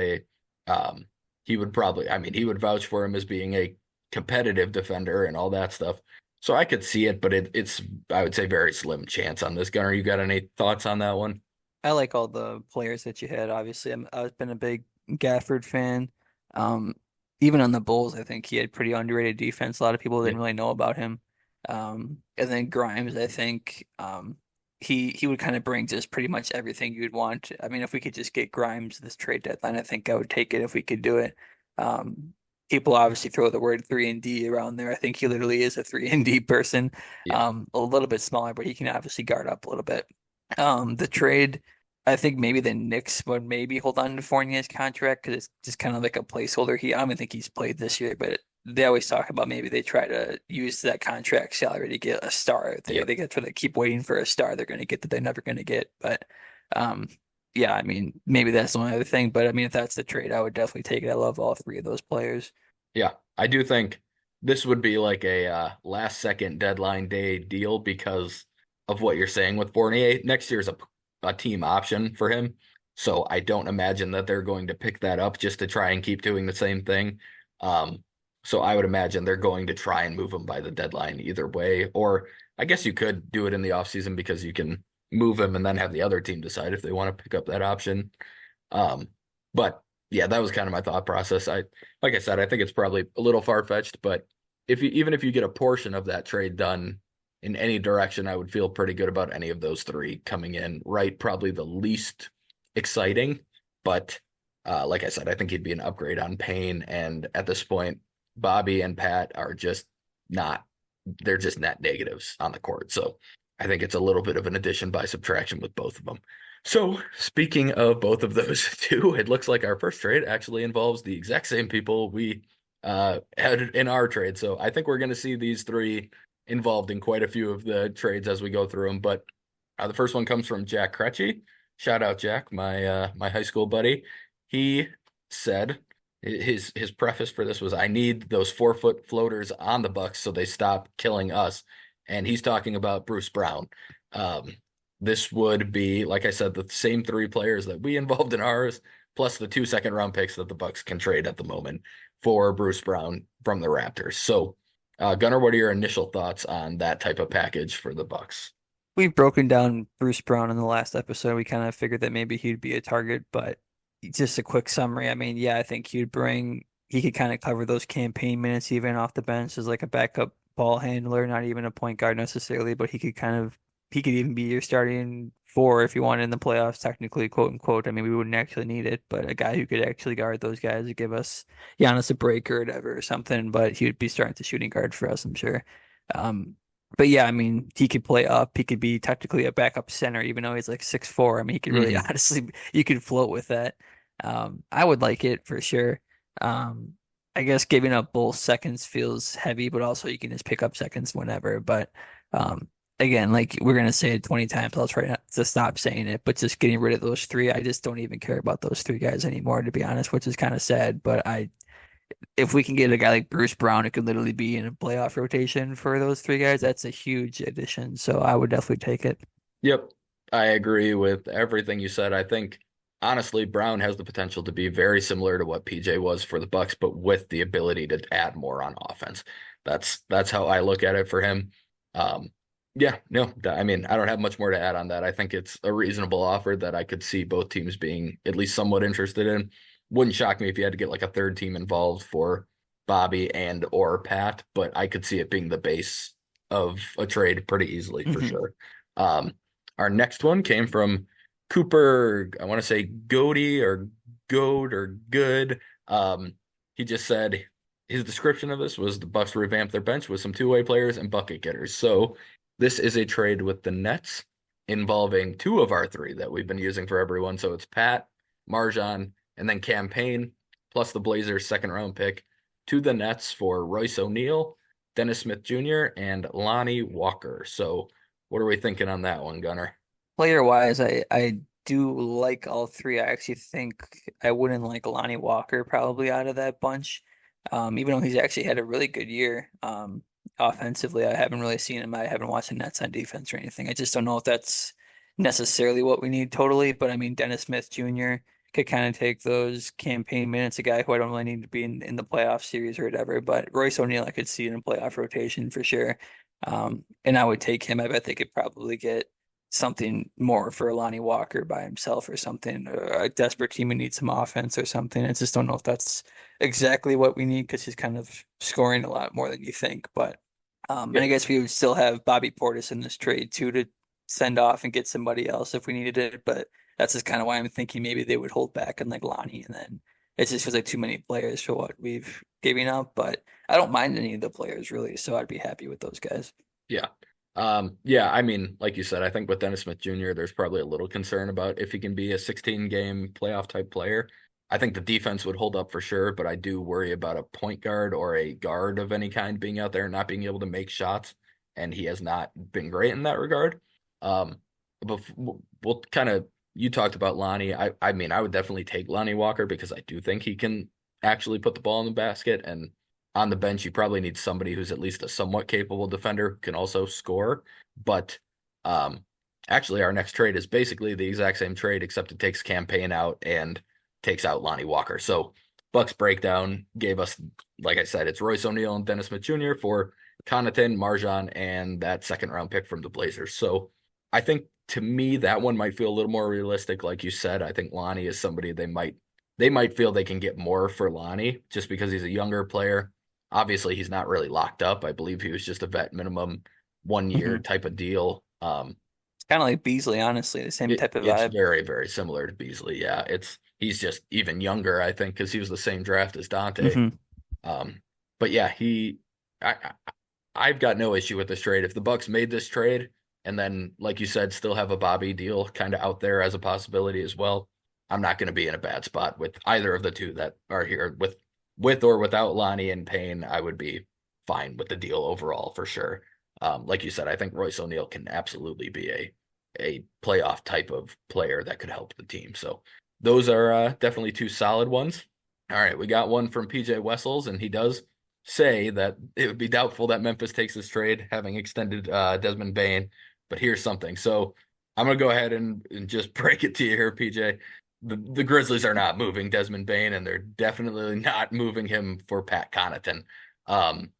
A: um, he would probably, I mean, he would vouch for him as being a competitive defender and all that stuff. So I could see it, but it's, I would say, very slim chance on this. Gunnar, you got any thoughts on that one?
B: I like all the players that you had. Obviously, I've been a big Gafford fan. Um, Even on the Bulls, I think he had pretty underrated defense. A lot of people
A: Yeah.
B: didn't really know about him. And then Grimes, I think he would kind of bring just pretty much everything you'd want. I mean, if we could just get Grimes this trade deadline, I think I would take it if we could do it. Um, People obviously throw the word 3 and D around there. I think he literally is a 3 and D person.
A: Yeah.
B: A little bit smaller, but he can obviously guard up a little bit. The trade, I think maybe the Knicks would maybe hold on to Fournier's contract because it's just kind of like a placeholder. I don't even think he's played this year, but they always talk about maybe they try to use that contract salary to get a star. They
A: Yep.
B: they get to keep waiting for a star they're going to get that they're never going to get. But um, yeah, I mean maybe that's the only other thing. But I mean if that's the trade, I would definitely take it. I love all three of those players.
A: Yeah. I do think this would be like a last second deadline day deal because of what you're saying with Fournier. Next year is a team option for him. So I don't imagine that they're going to pick that up just to try and keep doing the same thing. Um, so I would imagine they're going to try and move him by the deadline either way. Or I guess you could do it in the offseason because you can move him and then have the other team decide if they want to pick up that option. Um, but yeah, that was kind of my thought process. Like I said, I think it's probably a little far-fetched, but even if you get a portion of that trade done in any direction, I would feel pretty good about any of those three coming in, right? Probably the least exciting, but like I said, I think he'd be an upgrade on Payne. And at this point, Bobby and Pat are just not, they're just net negatives on the court. So I think it's a little bit of an addition by subtraction with both of them. So, speaking of both of those two, it looks like our first trade actually involves the exact same people we had in our trade. So, I think we're going to see these three involved in quite a few of the trades as we go through them. But the first one comes from Jack Cretchy. Shout out Jack, my high school buddy. He said his preface for this was, "I need those 4 foot floaters on the Bucks so they stop killing us." And he's talking about Bruce Brown. Um, this would be, like I said, the same three players that we involved in ours, plus the 2 second round picks that the Bucks can trade at the moment for Bruce Brown from the Raptors. So, Gunnar, what are your initial thoughts on that type of package for the Bucks?
B: We've broken down Bruce Brown in the last episode. We kind of figured that maybe he'd be a target, but just a quick summary. I mean, yeah, I think he could kind of cover those campaign minutes even off the bench as like a backup ball handler, not even a point guard necessarily, but he could even be your starting four if you wanted in the playoffs, technically, quote unquote. I mean, we wouldn't actually need it, but a guy who could actually guard those guys to give us Giannis a break or whatever or something, but he would be starting to shooting guard for us, I'm sure. Um, but yeah, I mean, he could play up. He could be technically a backup center, even though he's like 6'4". I mean, he could really
A: Hmm.
B: honestly, you could float with that. I would like it for sure. I guess giving up both seconds feels heavy, but also you can just pick up seconds whenever. But um, again, like we're gonna say it 20 times, I'll try not to stop saying it. But just getting rid of those three, I just don't even care about those three guys anymore, to be honest, which is kind of sad. But if we can get a guy like Bruce Brown, it could literally be in a playoff rotation for those three guys. That's a huge addition. So I would definitely take it.
A: Yep, I agree with everything you said. I think honestly, Brown has the potential to be very similar to what PJ was for the Bucks, but with the ability to add more on offense. That's how I look at it for him. Um, yeah, no, I mean, I don't have much more to add on that. I think it's a reasonable offer that I could see both teams being at least somewhat interested in. Wouldn't shock me if you had to get like a third team involved for Bobby and or Pat, but I could see it being the base of a trade pretty easily for
B: Hmm.
A: sure. Um, our next one came from Cooper, I want to say Goody or Goad or Good. He just said his description of this was the Bucks revamped their bench with some two-way players and bucket getters. So this is a trade with the Nets involving two of our three that we've been using for everyone. So it's Pat, Marjan, and then Campaign, plus the Blazers' second round pick to the Nets for Royce O'Neal, Dennis Smith Jr., and Lonnie Walker. So what are we thinking on that one, Gunner?
B: Player wise, I do like all three. I actually think I wouldn't like Lonnie Walker probably out of that bunch. Even though he's actually had a really good year. Offensively, I haven't really seen him. I haven't watched the Nets on defense or anything. I just don't know if that's necessarily what we need totally. But I mean, Dennis Smith Jr. could kind of take those campaign minutes, a guy who I don't really need to be in the playoff series or whatever. But Royce O'Neal, I could see in a playoff rotation for sure. And I would take him. I bet they could probably get something more for Lonnie Walker by himself or something. A desperate team who needs some offense or something. I just don't know if that's exactly what we need because he's kind of scoring a lot more than you think. But and
A: Yeah,
B: I guess we would still have Bobby Portis in this trade too to send off and get somebody else if we needed it. But that's just kind of why I'm thinking maybe they would hold back on like Lonnie and then it just feels like too many players for what we've given up. But I don't mind any of the players really, so I'd be happy with those guys.
A: yeah. Yeah, I mean, like you said, I think with Dennis Smith Jr., there's probably a little concern about if he can be a 16 game playoff type player. I think the defense would hold up for sure, but I do worry about a point guard or a guard of any kind being out there and not being able to make shots. And he has not been great in that regard. Um, but we'll kind of, you talked about Lonnie. I mean, I would definitely take Lonnie Walker because I do think he can actually put the ball in the basket. And on the bench, you probably need somebody who's at least a somewhat capable defender who can also score. But um, actually, our next trade is basically the exact same trade, except it takes Campaign out and takes out Lonnie Walker. So Bucks breakdown gave us, like I said, it's Royce O'Neal and Dennis Smith Jr. for Connaughton, Marjan, and that second round pick from the Blazers. So I think to me that one might feel a little more realistic. Like you said, I think Lonnie is somebody they might feel they can get more for Lonnie just because he's a younger player. Obviously, he's not really locked up. I believe he was just a vet minimum 1 year
B: Mhm.
A: type of deal.
B: It's kind of like Beasley, honestly, the same type of
A: It's
B: vibe.
A: very, very similar to Beasley. Yeah, he's just even younger, I think, because he was the same draft as Dante.
B: Hmm.
A: Um, but yeah, I've got no issue with this trade. If the Bucks made this trade and then, like you said, still have a Bobby deal kind of out there as a possibility as well, I'm not going to be in a bad spot with either of the two that are here. With or without Lonnie and Payne, I would be fine with the deal overall for sure. Like you said, I think Royce O'Neal can absolutely be a playoff type of player that could help the team. So those are definitely two solid ones. All right, we got one from PJ Wessels, and he does say that it would be doubtful that Memphis takes this trade, having extended Desmond Bane. But here's something. So I'm gonna go ahead and just break it to you here, PJ. The Grizzlies are not moving Desmond Bane, and they're definitely not moving him for Pat Connaughton. Um,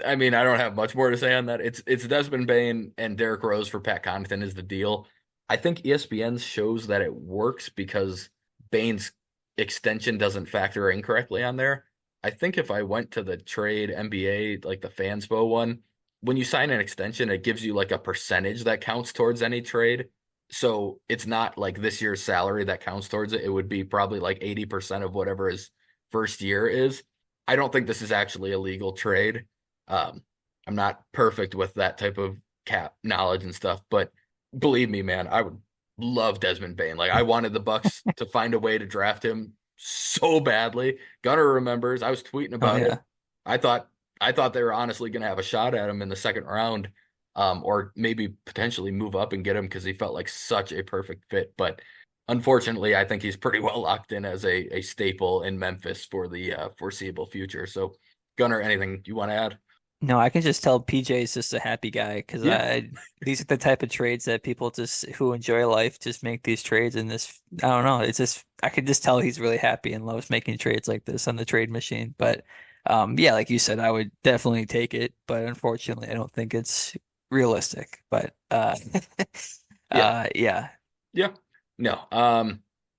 A: I mean, I don't have much more to say on that. It's Desmond Bane and Derrick Rose for Pat Connaughton is the deal. I think ESPN shows that it works because Bane's extension doesn't factor in correctly on there. I think if I went to the trade NBA, like the Fanspo one, when you sign an extension, it gives you like a percentage that counts towards any trade. So it's not like this year's salary that counts towards it. It would be probably like 80% of whatever his first year is. I don't think this is actually a legal trade. Um, I'm not perfect with that type of cap knowledge and stuff, but believe me, man, I would love Desmond Bane. Like I wanted the Bucks to find a way to draft him so badly. Gunner remembers I was tweeting
B: Oh
A: about it.
B: yeah.
A: I thought I thought they were honestly going to have a shot at him in the second round, or maybe potentially move up and get him because he felt like such a perfect fit. But unfortunately, I think he's pretty well locked in as a staple in Memphis for the foreseeable future. So, Gunner, anything you want to add?
B: No, I can just tell PJ is just a happy guy because
A: Yeah,
B: I these are the type of trades that people just who enjoy life just make these trades and this I don't know, it's just I could just tell he's really happy and loves making trades like this on the trade machine. But yeah, like you said, I would definitely take it, but unfortunately I don't think it's realistic. But
A: yeah,
B: yeah.
A: yeah. No,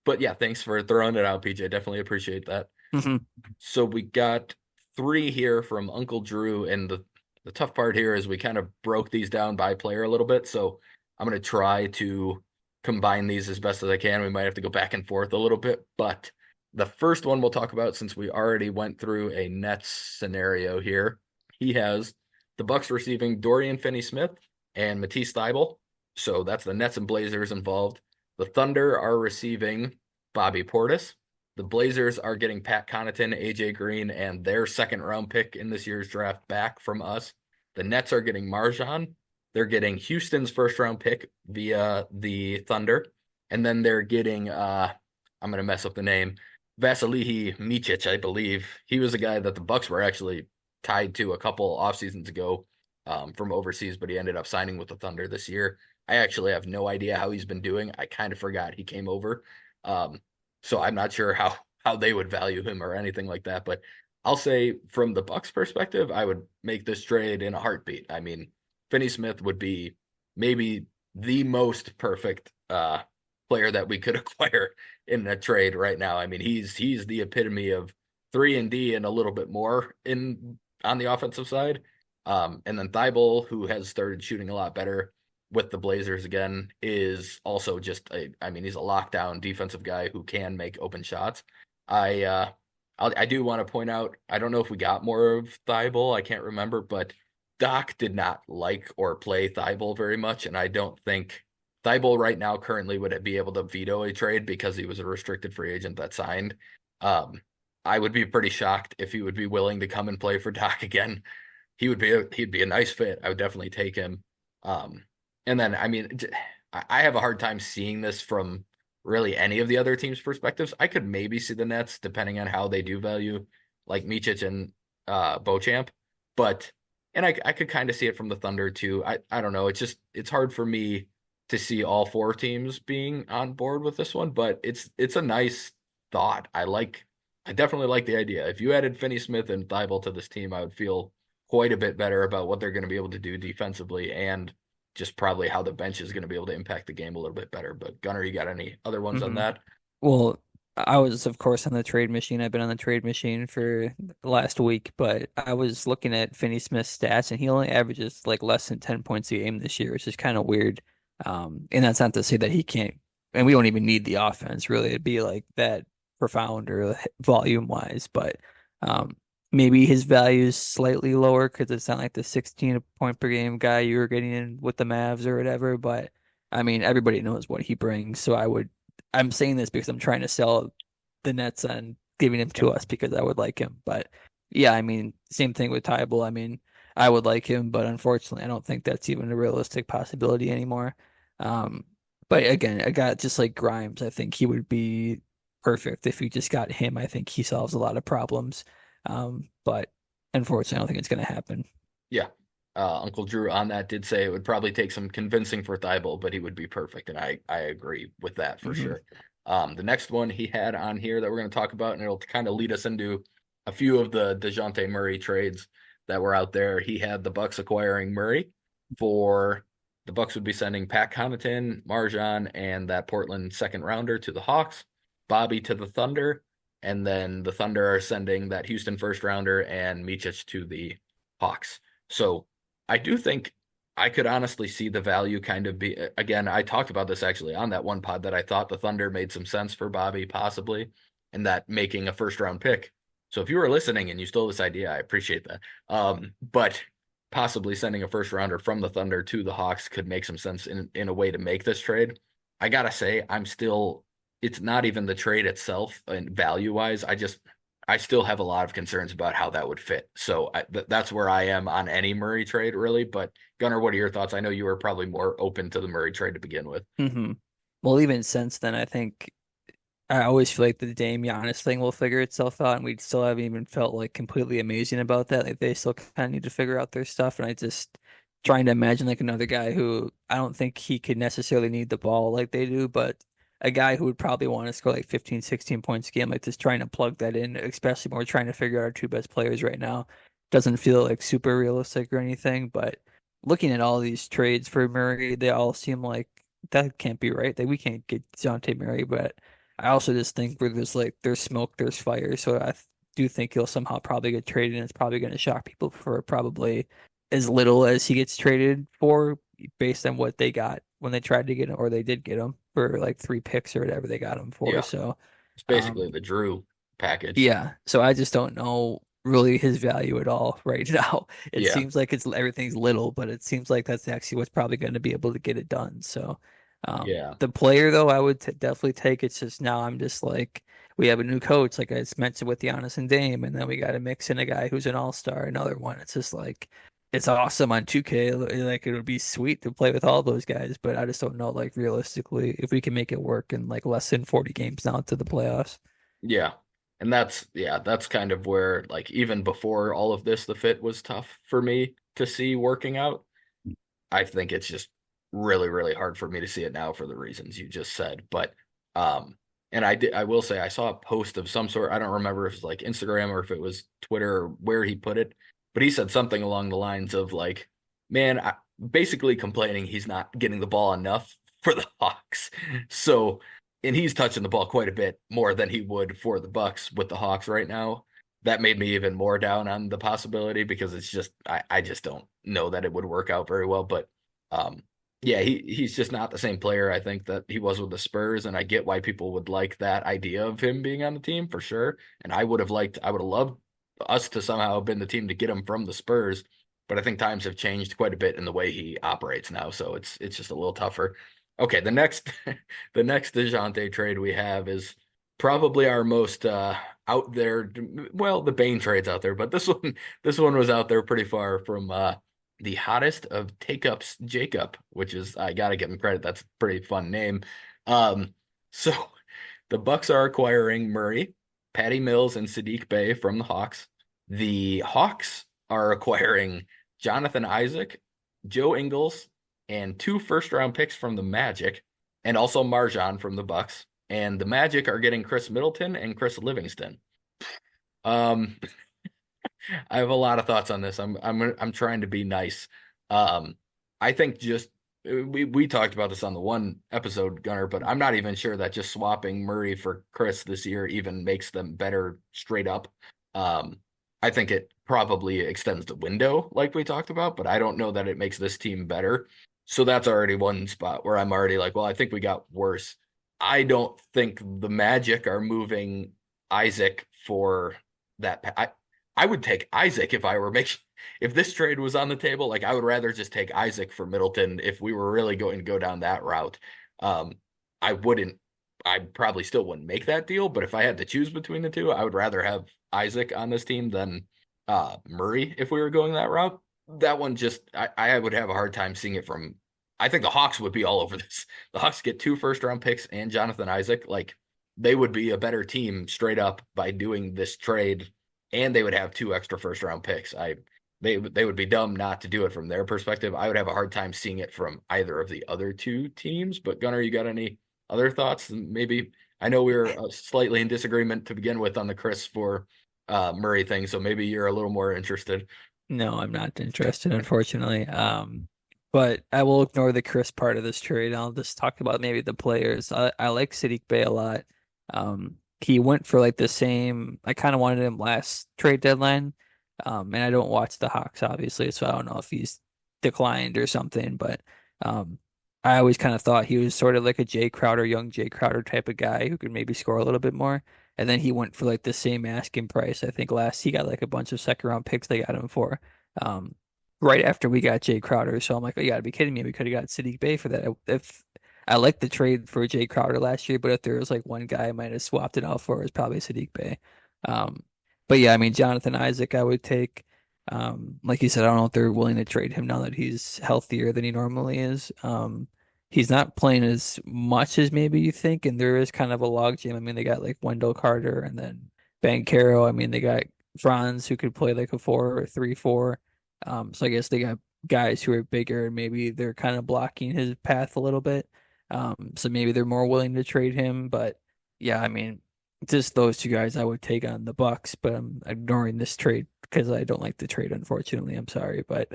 A: but yeah, thanks for throwing it out, PJ. Definitely appreciate that.
B: Hmm.
A: So we got three here from Uncle Drew, and the tough part here is we kind of broke these down by player a little bit. So I'm going to try to combine these as best as I can. We might have to go back and forth a little bit, but The first one we'll talk about, since we already went through a Nets scenario here, he has the Bucks receiving Dorian Finney-Smith and Matisse Thybulle. So that's the Nets and Blazers involved. The Thunder are receiving Bobby Portis. The Blazers are getting Pat Connaughton, AJ Green, and their second round pick in this year's draft back from us. The Nets are getting Marjan. They're getting Houston's first round pick via the Thunder. And then they're getting I'm gonna mess up the name. Vasiliy Micic, I believe. He was a guy that the Bucks were actually tied to a couple off seasons ago from overseas, but he ended up signing with the Thunder this year. I actually have no idea how he's been doing. I kind of forgot he came over. Um, so I'm not sure how they would value him or anything like that. But I'll say from the Bucks perspective, I would make this trade in a heartbeat. I mean, Finney Smith would be maybe the most perfect player that we could acquire in a trade right now. I mean, he's the epitome of 3 and D and a little bit more in on the offensive side. And then Thibault, who has started shooting a lot better with the Blazers again, is also just I mean, he's a lockdown defensive guy who can make open shots. I uh I do want to point out, I don't know if we got more of Thibault, I can't remember, but Doc did not like or play Thibault very much, and I don't think Thibault right now currently would be able to veto a trade because he was a restricted free agent that signed. Um, I would be pretty shocked if he would be willing to come and play for Doc again. He'd be a nice fit. I would definitely take him. Um, and then I mean, I have a hard time seeing this from really any of the other teams' perspectives. I could maybe see the Nets depending on how they do value like Micic and Beauchamp, but and I could kind of see it from the Thunder too. I don't know. It's hard for me to see all four teams being on board with this one, but it's a nice thought. I definitely like the idea. If you added Finney Smith and Thibault to this team, I would feel quite a bit better about what they're going to be able to do defensively and just probably how the bench is going to be able to impact the game a little bit better. But Gunnar, you got any other ones on
B: Hmm.
A: that?
B: Well, I was, of course, on the trade machine. I've been on the trade machine for the last week, but I was looking at Finney Smith's stats, and he only averages like less than 10 points a game this year, which is kind of weird. And that's not to say that he can't, and we don't even need the offense really to be like that profound or volume wise, but um, maybe his value is slightly lower because it's not like the 16 point per game guy you were getting in with the Mavs or whatever. But I mean, everybody knows what he brings, so I'm saying this because I'm trying to sell the Nets on giving him to us because I would like him. But yeah, I mean, same thing with Tybal. I mean, I would like him, but unfortunately, I don't think that's even a realistic possibility anymore. Um, but again, a guy just like Grimes, I think he would be perfect if you just got him. I think he solves a lot of problems. But unfortunately, I don't think it's going to happen.
A: Yeah. Uncle Drew on that did say it would probably take some convincing for Thibault, but he would be perfect. And I agree with that for
B: Hmm.
A: sure. The next one he had on here that we're going to talk about, and it'll kind of lead us into a few of the DeJounte Murray trades that were out there. He had the Bucks acquiring Murray for the Bucks would be sending Pat Connaughton, Marjan, and that Portland second rounder to the Hawks, Bobby to the Thunder, and then the Thunder are sending that Houston first rounder and Micic to the Hawks. So I do think I could honestly see the value kind of be again, I talked about this actually on that one pod that I thought the Thunder made some sense for Bobby possibly, and that making a first round pick. So if you were listening and you stole this idea, I appreciate that. But possibly sending a first rounder from the Thunder to the Hawks could make some sense in a way to make this trade. I gotta say, it's not even the trade itself and value wise. I still have a lot of concerns about how that would fit. So that's where I am on any Murray trade, really. But Gunnar, what are your thoughts? I know you were probably more open to the Murray trade to begin with.
B: Hmm. Well, even since then, I think I always feel like the Dame Giannis thing will figure itself out, and we still haven't even felt like completely amazing about that. Like they still kind of need to figure out their stuff, and I just trying to imagine like another guy who I don't think he could necessarily need the ball like they do, but a guy who would probably want to score like 15, 16 points a game, like just trying to plug that in, especially when we're trying to figure out our two best players right now. Doesn't feel like super realistic or anything, but looking at all these trades for Murray, they all seem like that can't be right. That we can't get Dejounte Murray, but I also just think where there's smoke, there's fire. So do think he'll somehow probably get traded, and it's probably going to shock people for probably as little as he gets traded for, based on what they got when they tried to get him, or they did get him for like 3 picks or whatever they got him for.
A: Yeah.
B: So
A: It's basically the Drew package.
B: Yeah, so I just don't know really his value at all right now. It
A: Yeah,
B: seems like it's everything's little, but it seems like that's actually what's probably going to be able to get it done. So,
A: yeah,
B: the player though, I would t definitely take. It's just now I'm just like we have a new coach, like I just mentioned with Giannis and Dame, and then we got to mix in a guy who's an all-star, another one. It's just like it's awesome on 2K. Like it would be sweet to play with all those guys, but I just don't know like realistically if we can make it work in like less than 40 games now to the playoffs.
A: yeah. And that's kind of where like even before all of this, the fit was tough for me to see working out. I think it's just really, really hard for me to see it now for the reasons you just said. But um and I will say I saw a post of some sort. I don't remember if it was like Instagram or if it was Twitter or where he put it, but he said something along the lines of like, man, basically complaining he's not getting the ball enough for the Hawks. So, and he's touching the ball quite a bit more than he would for the Bucks with the Hawks right now. That made me even more down on the possibility because it's just I just don't know that it would work out very well. But um yeah, he's just not the same player I think that he was with the Spurs, and I get why people would like that idea of him being on the team for sure. And I would have loved us to somehow have been the team to get him from the Spurs, but I think times have changed quite a bit in the way he operates now, so it's just a little tougher. Okay, the next the next DeJounte trade we have is probably our most out there. Well, the Bane trade's out there, but this one was out there pretty far from the hottest of take-ups, Jacob, which is I gotta give him credit. That's a pretty fun name. So the Bucks are acquiring Murray, Patty Mills, and Sadiq Bey from the Hawks. The Hawks are acquiring Jonathan Isaac, Joe Ingles, and two first-round picks from the Magic, and also Marjan from the Bucks. And the Magic are getting Chris Middleton and Chris Livingston. Um, I have a lot of thoughts on this. I'm trying to be nice. Um, I think just we talked about this on the one episode, Gunner, but I'm not even sure that just swapping Murray for Chris this year even makes them better straight up. Um, I think it probably extends the window like we talked about, but I don't know that it makes this team better. So that's already one spot where I'm already like, well, I think we got worse. I don't think the Magic are moving Isaac for that. I would take Isaac if I were making if this trade was on the table. Like I would rather just take Isaac for Middleton if we were really going to go down that route. Um, I wouldn't. I probably still wouldn't make that deal, but if I had to choose between the two, I would rather have Isaac on this team than Murray if we were going that route. That one just I would have a hard time seeing it from. I think the Hawks would be all over this. The Hawks get two first round picks and Jonathan Isaac. Like they would be a better team straight up by doing this trade, and they would have two extra first round picks. They would be dumb not to do it from their perspective. I would have a hard time seeing it from either of the other two teams. But Gunnar, you got any other thoughts? Maybe I know we were slightly in disagreement to begin with on the Chris for Murray thing, so maybe you're a little more interested.
B: No, I'm not interested, unfortunately. But I will ignore the Chris part of this trade. I'll just talk about maybe the players. I like Sadiq Bey a lot. He went for like the same. I kind of wanted him last trade deadline. And I don't watch the Hawks obviously, so I don't know if he's declined or something. But um, I always kind of thought he was sort of like a Jay Crowder, young Jay Crowder type of guy who could maybe score a little bit more. And then he went for like the same asking price. I think last he got like a bunch of second round picks they got him for. Um, right after we got Jay Crowder. So I'm like, oh, you gotta be kidding me. We could have got Sadiq Bey for that. If I liked the trade for Jay Crowder last year, but if there was like one guy I might have swapped it out for, it was probably Sadiq Bey. Um, but yeah, I mean Jonathan Isaac I would take. Like you said, I don't know if they're willing to trade him now that he's healthier than he normally is. He's not playing as much as maybe you think, and there is kind of a logjam. I mean, they got like Wendell Carter and then Banchero. I mean, they got Franz who could play like a 4 or 3-4. So I guess they got guys who are bigger and maybe they're kind of blocking his path a little bit. So maybe they're more willing to trade him. But yeah, I mean, just those two guys I would take on the Bucks, but I'm ignoring this trade because I don't like the trade, unfortunately. I'm sorry, but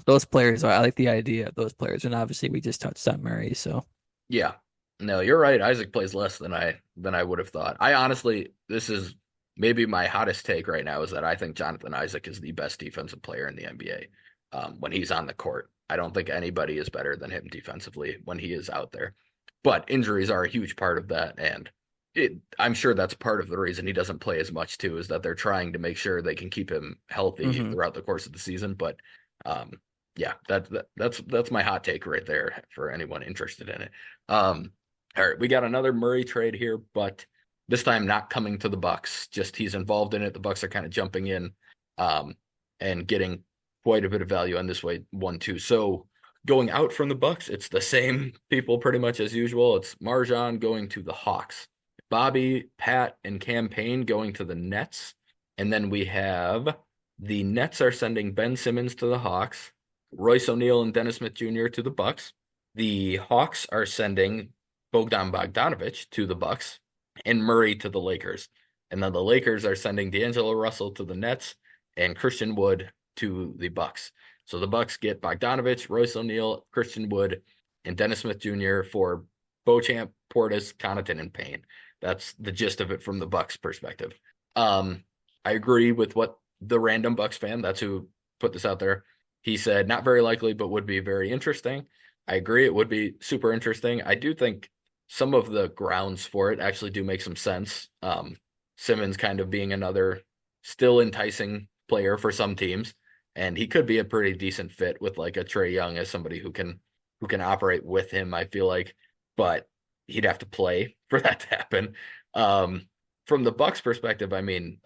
B: those players, I like the idea of those players, and obviously we just touched on Murray, so
A: Yeah. No, you're right. Isaac plays less than I would have thought. I honestly, this is maybe my hottest take right now is that I think Jonathan Isaac is the best defensive player in the NBA when he's on the court. I don't think anybody is better than him defensively when he is out there. But injuries are a huge part of that, and I'm sure that's part of the reason he doesn't play as much too, is that they're trying to make sure they can keep him healthy
B: Hmm.
A: throughout the course of the season. But um, yeah, that's my hot take right there for anyone interested in it. All right, we got another Murray trade here, but this time not coming to the Bucks. Just he's involved in it. The Bucks are kind of jumping in, um, and getting quite a bit of value on this way one too. So going out from the Bucks, it's the same people pretty much as usual. It's Marjan going to the Hawks. Bobby, Pat, and Campaign going to the Nets. And then we have the Nets are sending Ben Simmons to the Hawks, Royce O'Neal and Dennis Smith Jr. to the Bucks. The Hawks are sending Bogdan Bogdanovic to the Bucks and Murray to the Lakers. And then the Lakers are sending D'Angelo Russell to the Nets and Christian Wood to the Bucks. So the Bucks get Bogdanovic, Royce O'Neal, Christian Wood, and Dennis Smith Jr. for Beauchamp, Portis, Connaughton, and Payne. That's the gist of it from the Bucks perspective. I agree with what the random Bucks fan, that's who put this out there. He said not very likely, but would be very interesting. I agree, it would be super interesting. I do think some of the grounds for it actually do make some sense. Simmons kind of being another still enticing player for some teams, and he could be a pretty decent fit with like a Trae Young as somebody who can operate with him, I feel like, but he'd have to play for that to happen. From the Bucks perspective, I mean,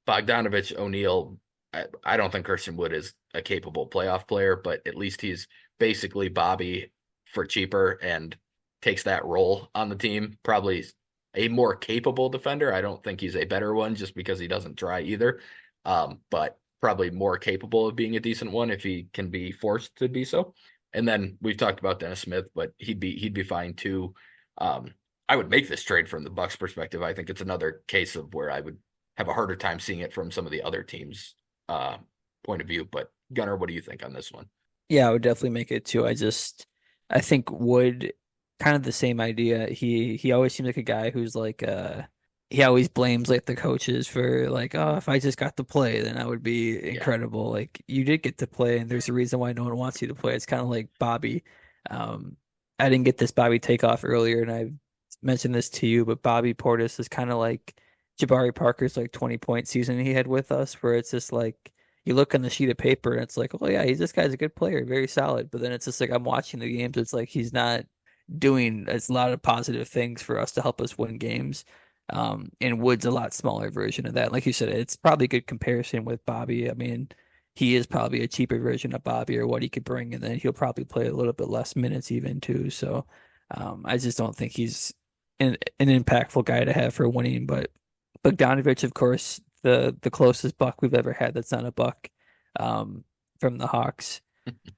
A: Bogdanovich, O'Neal, I don't think Christian Wood is a capable playoff player, but at least he's basically Bobby for cheaper and takes that role on the team. Probably a more capable defender. I don't think he's a better one just because he doesn't try either. But probably more capable of being a decent one if he can be forced to be so. And then we've talked about Dennis Smith, but he'd be fine too. Um, I would make this trade from the Bucks perspective. I think it's another case of where I would have a harder time seeing it from some of the other teams' uh, point of view. But Gunnar, what do you think on this one?
B: Yeah, I would definitely make it too. I think Wood, kind of the same idea. He always seems like a guy who's like he always blames like the coaches for like, oh, if I just got to play, then I would be
A: Yeah.
B: incredible. Like you did get to play, and there's a reason why no one wants you to play. It's kind of like Bobby. Um, I didn't get this Bobby takeoff earlier, and I mentioned this to you, but Bobby Portis is kind of like Jabari Parker's like 20-point season he had with us, where it's just like you look on the sheet of paper and it's like, oh yeah, this guy's a good player, very solid. But then it's just like I'm watching the games, it's like he's not doing a lot of positive things for us to help us win games. And Wood's a lot smaller version of that. Like you said, it's probably a good comparison with Bobby. I mean, he is probably a cheaper version of Bobby or what he could bring, and then he'll probably play a little bit less minutes even too. So I just don't think he's an impactful guy to have for winning. But Bogdanovich, of course, the closest Buck we've ever had that's not a Buck, um, from the Hawks.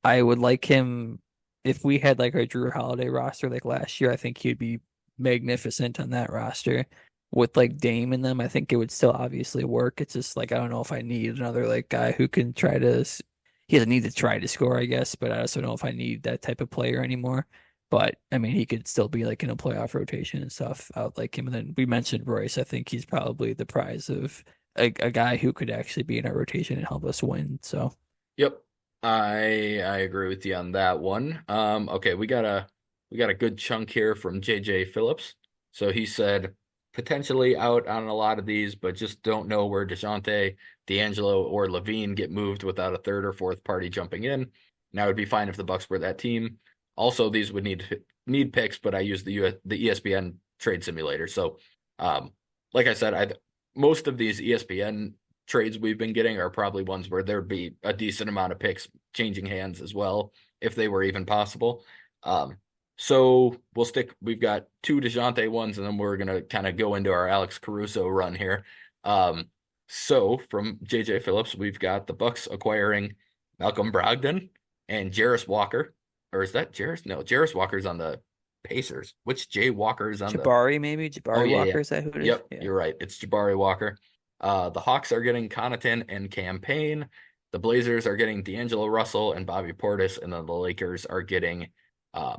B: I would like him if we had like our Drew Holiday roster like last year. I think he'd be magnificent on that roster with like Dame in them. I think it would still obviously work. It's just like I don't know if I need another like guy who can try to. He doesn't need to try to score, I guess, but I also don't know if I need that type of player anymore. But I mean, he could still be like in a playoff rotation and stuff. I would like him. And then we mentioned Royce. I think he's probably the prize of a guy who could actually be in our rotation and help us win. So.
A: Yep. I agree with you on that one. Okay, we got a good chunk here from JJ Phillips. So he said potentially out on a lot of these, but just don't know where DeJounte, D'Angelo, or Levine get moved without a third or fourth party jumping in. Now it'd be fine if the Bucks were that team. Also, these would need picks, but I use the ESPN trade simulator. So, like I said, most of these ESPN trades we've been getting are probably ones where there'd be a decent amount of picks changing hands as well, if they were even possible. So we've got two DeJounte ones, and then we're going to kind of go into our Alex Caruso run here. So from JJ Phillips, we've got the Bucks acquiring Malcolm Brogdon and Jarris Walker. Or is that Jarris? No, Jarris Walker's on the Pacers. Which Jay Walker is on the
B: Jabari, maybe
A: Oh
B: Jabari
A: yeah,
B: Walker,
A: yeah.
B: is that who it is?
A: Yep,
B: Yeah.
A: you're right. It's Jabari Walker. The Hawks are getting Connaughton and Campaign. The Blazers are getting D'Angelo Russell and Bobby Portis, and then the Lakers are getting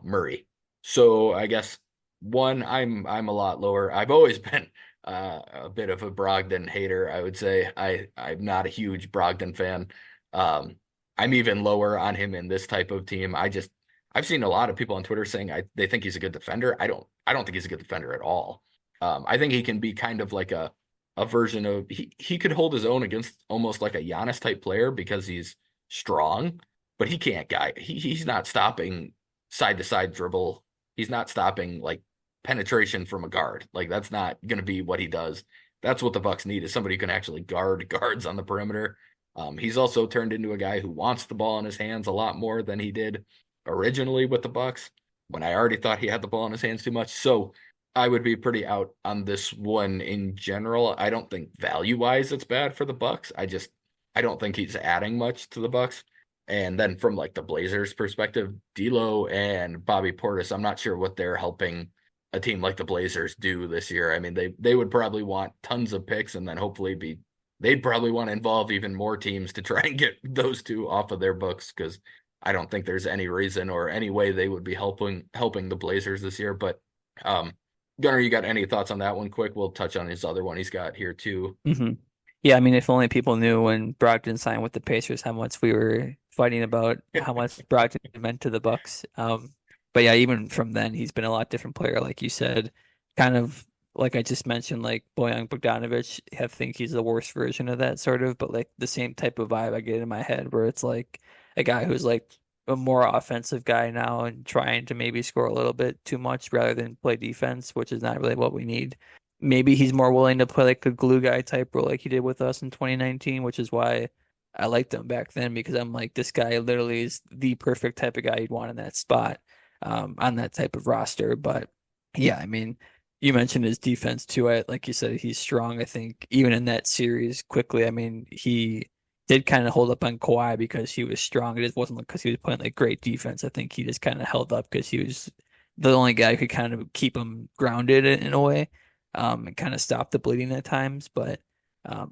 A: Murray. So I guess one, I'm a lot lower. I've always been a bit of a Brogdon hater, I would say. I'm not a huge Brogdon fan. Um, I'm even lower on him in this type of team. I've seen a lot of people on Twitter saying they think he's a good defender. I don't think he's a good defender at all. I think he can be kind of like a version of he could hold his own against almost like a Giannis type player because he's strong, but he can't guy. He's not stopping side to side dribble. He's not stopping like penetration from a guard. Like that's not going to be what he does. That's what the Bucks need is somebody who can actually guard guards on the perimeter. He's also turned into a guy who wants the ball in his hands a lot more than he did originally with the Bucks when I already thought he had the ball in his hands too much. So I would be pretty out on this one in general. I don't think value wise it's bad for the Bucks. I don't think he's adding much to the Bucks. And then from like the Blazers perspective, D'Lo and Bobby Portis, I'm not sure what they're helping a team like the Blazers do this year. I mean, they would probably want tons of picks and then hopefully be they'd probably want to involve even more teams to try and get those two off of their books because I don't think there's any reason or any way they would be helping the Blazers this year. But um, Gunnar, you got any thoughts on that one? Quick, we'll touch on his other one he's got here too.
B: Hmm. Yeah, I mean, if only people knew when Brogdon signed with the Pacers how much we were fighting about how much Brogdon meant to the Bucks. But yeah, even from then, he's been a lot different player, like you said. Kind of like I just mentioned, like Bojan Bogdanovic. I think he's the worst version of that sort of, but like the same type of vibe I get in my head, where it's like a guy who's like a more offensive guy now and trying to maybe score a little bit too much rather than play defense, which is not really what we need. Maybe he's more willing to play like a glue guy type role like he did with us in 2019, which is why I liked him back then because I'm like, this guy literally is the perfect type of guy you'd want in that spot, on that type of roster. But yeah, I mean, you mentioned his defense too. Like you said, he's strong. I think even in that series quickly, I mean, he did kind of hold up on Kawhi because he was strong. It just wasn't because he was playing like great defense. I think he just kind of held up because he was the only guy who could kind of keep him grounded in a way, and kind of stop the bleeding at times. But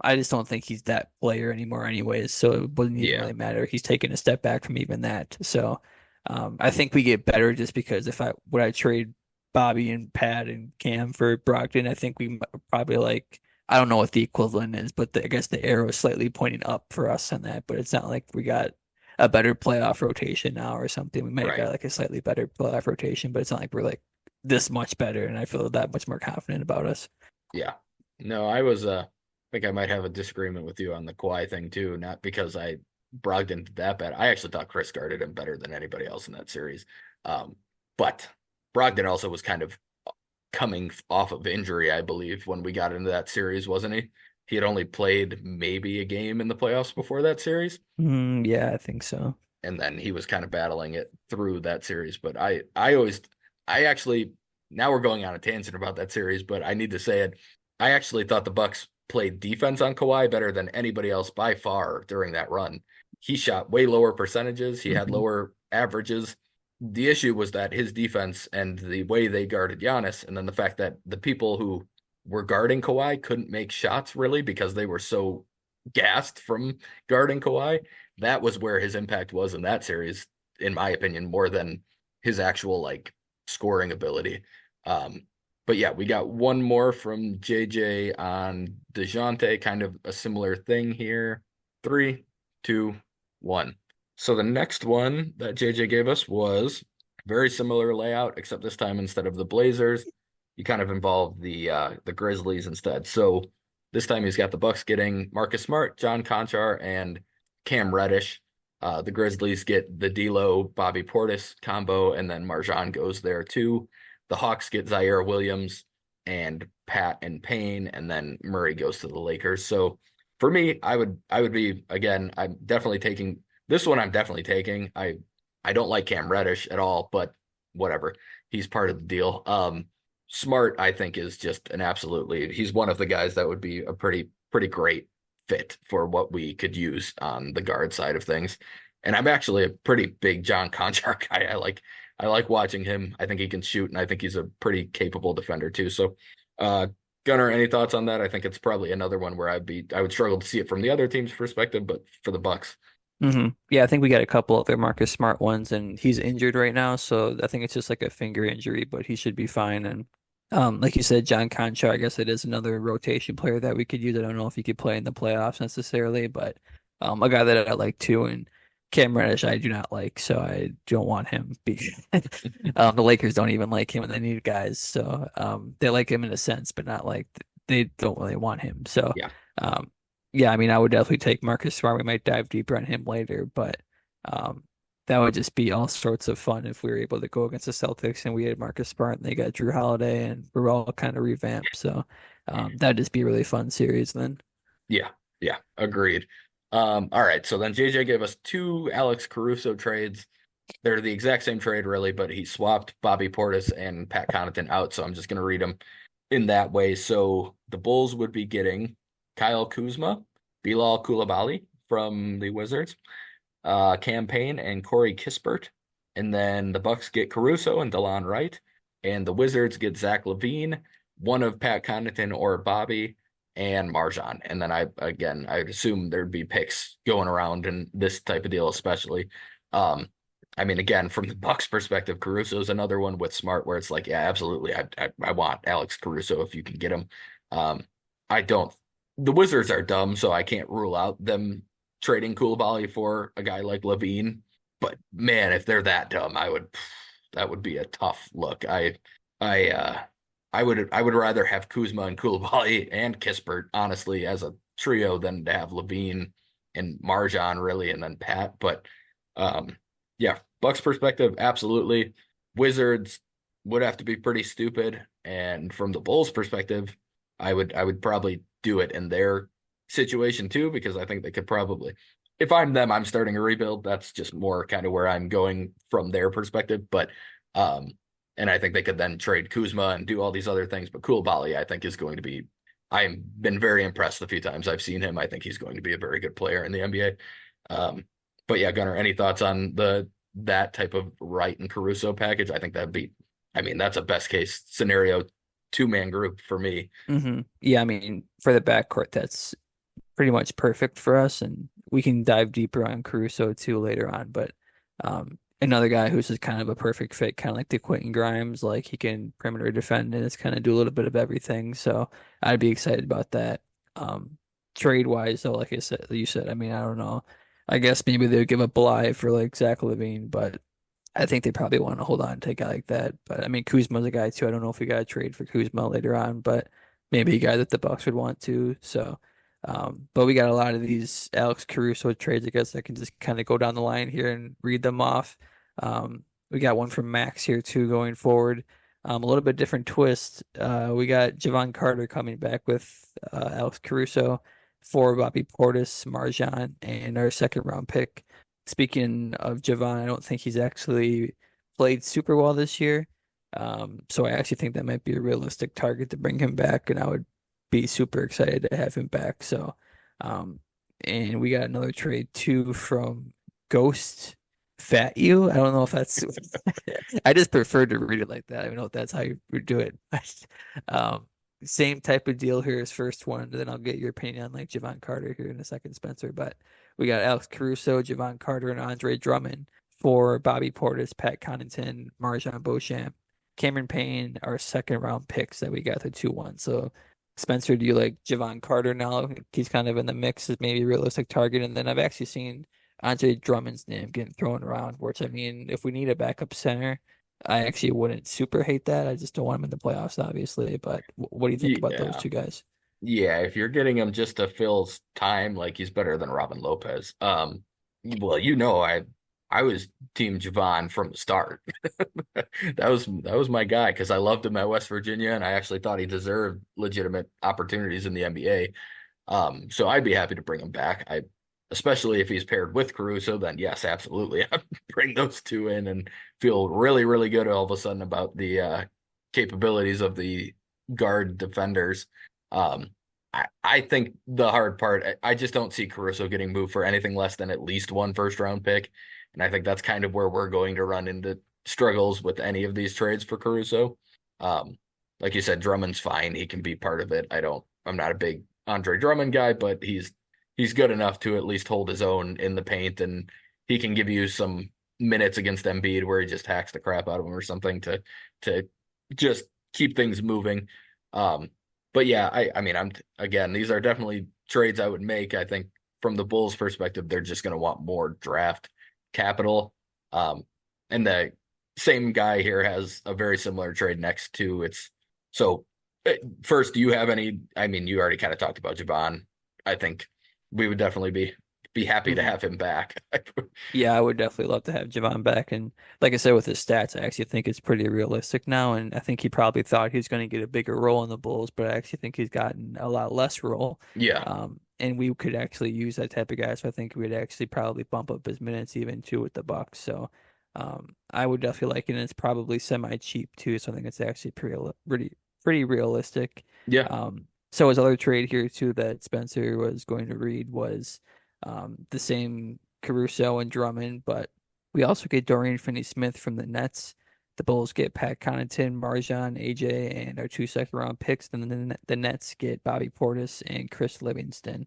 B: I just don't think he's that player anymore, anyways. So it wouldn't even
A: Yeah,
B: really matter. He's taken a step back from even that. So I think we get better just because if I would I trade Bobby and Pat and Cam for Brogdon, I think we probably like I don't know what the equivalent is, but I guess the arrow is slightly pointing up for us on that. But it's not like we got a better playoff rotation now or something. We might have
A: right.
B: got like a slightly better playoff rotation, but it's not like we're like this much better, and I feel that much more confident about us.
A: Yeah. No, I think I might have a disagreement with you on the Kawhi thing too, not because I Brogdon did that bad. I actually thought Chris guarded him better than anybody else in that series. Um, but Brogdon also was kind of coming off of injury, I believe, when we got into that series, wasn't he? He had only played maybe a game in the playoffs before that series,
B: Yeah, I think so.
A: and then he was kind of battling it through that series. But I actually, now we're going on a tangent about that series, but I need to say it. I actually thought the Bucks played defense on Kawhi better than anybody else by far during that run. He shot way lower percentages. He had
B: Hmm.
A: lower averages. The issue was that his defense and the way they guarded Giannis, and then the fact that the people who were guarding Kawhi couldn't make shots really because they were so gassed from guarding Kawhi. That was where his impact was in that series, in my opinion, more than his actual like scoring ability. Um, but yeah, we got one more from JJ on DeJounte, kind of a similar thing here. Three, two, one. So the next one that JJ gave us was very similar layout, except this time instead of the Blazers, you kind of involved the Grizzlies instead. So this time he's got the Bucks getting Marcus Smart, John Conchar, and Cam Reddish. The Grizzlies get the D'Lo Bobby Portis combo, and then Marjan goes there too. The Hawks get Zaire Williams and Pat and Payne, and then Murray goes to the Lakers. So for me, I would be again. I'm definitely taking this one. I'm definitely taking. I don't like Cam Reddish at all, but whatever. He's part of the deal. Smart, I think, is just an absolutely. He's one of the guys that would be a pretty great fit for what we could use on the guard side of things. And I'm actually a pretty big John Konchar guy. I like watching him. I think he can shoot, and I think he's a pretty capable defender too. So, uh, Gunnar, any thoughts on that? I think it's probably another one where I would struggle to see it from the other team's perspective, but for the Bucks,
B: Yeah, I think we got a couple other Marcus Smart ones, and he's injured right now, so I think it's just like a finger injury, but he should be fine. And like you said, John Conchar, I guess it is another rotation player that we could use. I don't know if he could play in the playoffs necessarily, but a guy that I like too. And Cam Reddish, I do not like, so I don't want him. The Lakers don't even like him, and they need guys. So they like him in a sense, but not like they don't really want him. So
A: Yeah.
B: um, yeah, I mean, I would definitely take Marcus Smart. We might dive deeper on him later, but um, that would just be all sorts of fun if we were able to go against the Celtics and we had Marcus Smart and they got Drew Holiday and we're all kind of revamped. So that'd just be a really fun series then.
A: Yeah. Yeah. Agreed. All right. So then JJ gave us two Alex Caruso trades. They're the exact same trade, really, but he swapped Bobby Portis and Pat Connaughton out. So I'm just going to read them in that way. So the Bulls would be getting Kyle Kuzma, Bilal Coulibaly from the Wizards, Cam Payne and Corey Kispert. And then the Bucks get Caruso and DeLon Wright. And the Wizards get Zach LaVine, one of Pat Connaughton or Bobby, and Marjan. And then I'd assume there'd be picks going around in this type of deal, especially. Um, I mean, again, from the Bucks' perspective, Caruso's another one with Smart, where it's like, yeah, absolutely, I want Alex Caruso if you can get him. Um, I don't. The Wizards are dumb, so I can't rule out them trading Koulibaly for a guy like Levine. But man, if they're that dumb, that would be a tough look. I I would rather have Kuzma and Koulibaly and Kispert, honestly, as a trio than to have Levine and Marjan really, and then Pat. But um, yeah, Bucks perspective, absolutely. Wizards would have to be pretty stupid, and from the Bulls perspective, I would probably do it in their situation too, because I think they could probably, if I'm them, I'm starting a rebuild. That's just more kind of where I'm going from their perspective. But um, and I think they could then trade Kuzma and do all these other things. But Koulibaly, I think, is going to be. I've been very impressed the few times I've seen him. I think he's going to be a very good player in the NBA. Um, but yeah, Gunnar, any thoughts on that type of Wright and Caruso package? I think that'd be. I mean, that's a best case scenario two-man group for me.
B: Yeah, I mean, for the backcourt, that's pretty much perfect for us, and we can dive deeper on Caruso too later on. But another guy who's just kind of a perfect fit, kind of like the Quentin Grimes, like he can perimeter defend and it's kind of do a little bit of everything. So I'd be excited about that. Trade wise, though, like I said, you said, I mean, I don't know. I guess maybe they would give up Bly for like Zach LaVine, but I think they probably want to hold on to a guy like that. But I mean, Kuzma's a guy too. I don't know if we got to trade for Kuzma later on, but maybe a guy that the Bucks would want to. So, but we got a lot of these Alex Caruso trades. I guess I can just kind of go down the line here and read them off. We got one from Max here too going forward. A little bit different twist. We got Javon Carter coming back with Alex Caruso for Bobby Portis, Marjan, and our second round pick. Speaking of Javon, I don't think he's actually played super well this year. So I actually think that might be a realistic target to bring him back, and I would be super excited to have him back. So, and we got another trade too from Ghost Fat You. I don't know if that's, I just prefer to read it like that. I don't know if that's how you would do it. Um, Same type of deal here as first one, then I'll get your opinion on like Javon Carter here in a second, Spencer. But we got Alex Caruso, Javon Carter, and Andre Drummond for Bobby Portis, Pat Connaughton, Marjan Beauchamp, Cameron Payne, our second round picks that we got the 2-1. So, Spencer, do you like Javon Carter now? He's kind of in the mix as maybe a realistic target. And then I've actually seen Andre Drummond's name getting thrown around, which I mean, if we need a backup center, I actually wouldn't super hate that. I just don't want him in the playoffs, obviously. But what do you think about those
A: Yeah.
B: two guys?
A: Yeah, if you're getting him just to fill time, like he's better than Robin Lopez. Well, I was Team Javon from the start. That was my guy because I loved him at West Virginia and I actually thought he deserved legitimate opportunities in the NBA. So I'd be happy to bring him back. Especially if he's paired with Caruso, then yes, absolutely. I'd bring those two in and feel really, really good all of a sudden about the capabilities of the guard defenders. Um, I think the hard part, I just don't see Caruso getting moved for anything less than at least one first round pick. And I think that's kind of where we're going to run into struggles with any of these trades for Caruso. Um, like you said, Drummond's fine. He can be part of it. I'm not a big Andre Drummond guy, but he's good enough to at least hold his own in the paint, and he can give you some minutes against Embiid where he just hacks the crap out of him or something to just keep things moving. Um, but yeah, I mean, again, these are definitely trades I would make. I think from the Bulls' perspective, they're just going to want more draft capital. Um, and the same guy here has a very similar trade next to its. So, first, do you have any? I mean, you already kind of talked about Javon. I think we would definitely be happy to
B: Mhm.
A: have him back.
B: Yeah, I would definitely love to have Javon back. And like I said, with his stats, I actually think it's pretty realistic now. And I think he probably thought he was going to get a bigger role in the Bulls, but I actually think he's gotten a lot less role.
A: Yeah,
B: And we could actually use that type of guy. So I think we'd actually probably bump up his minutes even too with the Bucks. So I would definitely like it. And it's probably semi cheap too. So I think it's actually pretty realistic.
A: yeah,
B: So his other trade here too that Spencer was going to read was the same Caruso and Drummond, but we also get Dorian Finney-Smith from the Nets. The Bulls get Pat Connaughton, Marjan, AJ, and our two second-round picks. Then the Nets get Bobby Portis and Chris Livingston.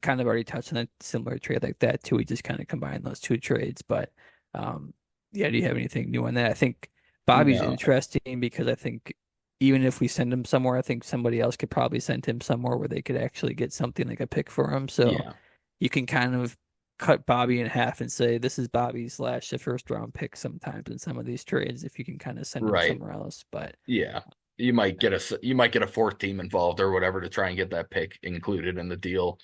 B: Kind of already touched on a similar trade like that too. We just kind of combined those two trades, but um, yeah, do you have anything new on that? I think Bobby's
A: no,
B: interesting because I think even if we send him somewhere, I think somebody else could probably send him somewhere where they could actually get something like a pick for him. So
A: yeah,
B: you can kind of cut Bobby in half and say this is Bobby slash the first round pick sometimes in some of these trades if you can kind of send him
A: right.
B: somewhere else. But
A: Yeah. You might get a fourth team involved or whatever to try and get that pick included in the deal.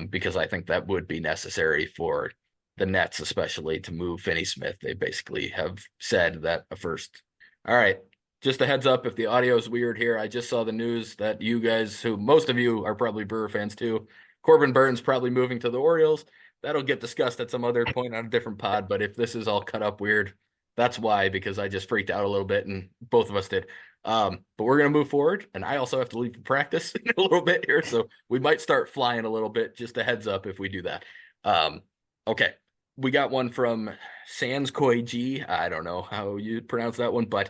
A: Because I think that would be necessary for the Nets, especially to move Finney Smith. They basically have said that a first. All right. Just a heads up if the audio is weird here. I just saw the news that you guys, who most of you are probably Brewer fans too, Corbin Burns probably moving to the Orioles. That'll get discussed at some other point on a different pod. But if this is all cut up weird, that's why, because I just freaked out a little bit and both of us did. But we're going to move forward, and I also have to leave for practice in a little bit here, so we might start flying a little bit. Just a heads up if we do that. Um, okay, we got one from Sans Koi G. I don't know how you pronounce that one, but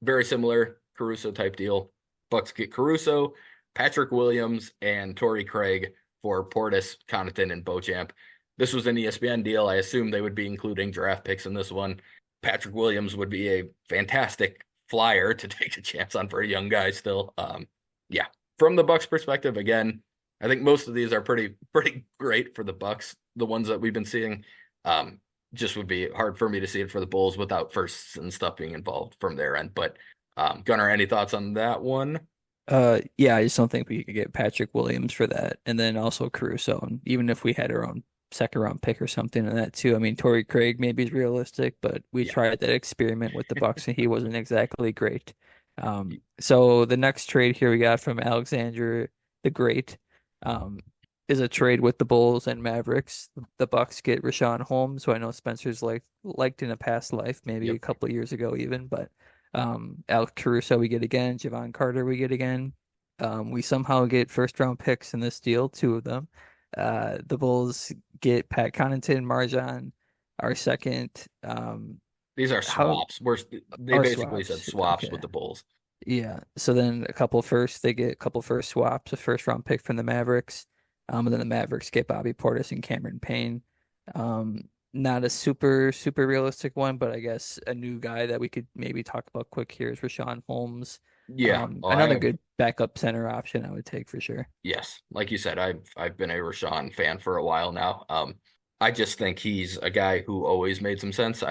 A: very similar Caruso type deal. Bucks get Caruso, Patrick Williams, and Torrey Craig for Portis, Connaughton, and Beauchamp. This was an ESPN deal. I assume they would be including draft picks in this one. Patrick Williams would be a fantastic flyer to take a chance on for a young guy still. Yeah, from the Bucks perspective, again, I think most of these are pretty great for the Bucks. The ones that we've been seeing, just would be hard for me to see it for the Bulls without firsts and stuff being involved from their end. But Gunnar, any thoughts on that one?
B: yeah, I just don't think we could get Patrick Williams for that. And then also Caruso. And even if we had our own second round pick or something in that too. I mean, Torrey Craig maybe is realistic, but we
A: Yeah,
B: tried that experiment with the Bucks and he wasn't exactly great. So the next trade here we got from Alexander the Great, um, is a trade with the Bulls and Mavericks. The Bucks get Rashawn Holmes, who I know Spencer's liked in a past life, maybe
A: yep.
B: a couple of years ago even, but Alex Caruso we get again, Javon Carter we get again. We somehow get first round picks in this deal, two of them. The Bulls get Pat Connaughton, Marjan, our second.
A: These are
B: How
A: swaps. They
B: our
A: basically said
B: swaps?
A: swaps
B: Okay,
A: with the Bulls.
B: yeah. So then a couple first, they get a couple first swaps, a first round pick from the Mavericks. And then the Mavericks get Bobby Portis and Cameron Payne. Not a super realistic one, but I guess a new guy that we could maybe talk about quick here is Rashawn Holmes.
A: Yeah. Oh, I
B: Another
A: have.
B: good backup center option I would take for sure.
A: Yes, like you said, I've been a Rashawn fan for a while now. I just think he's a guy who always made some sense.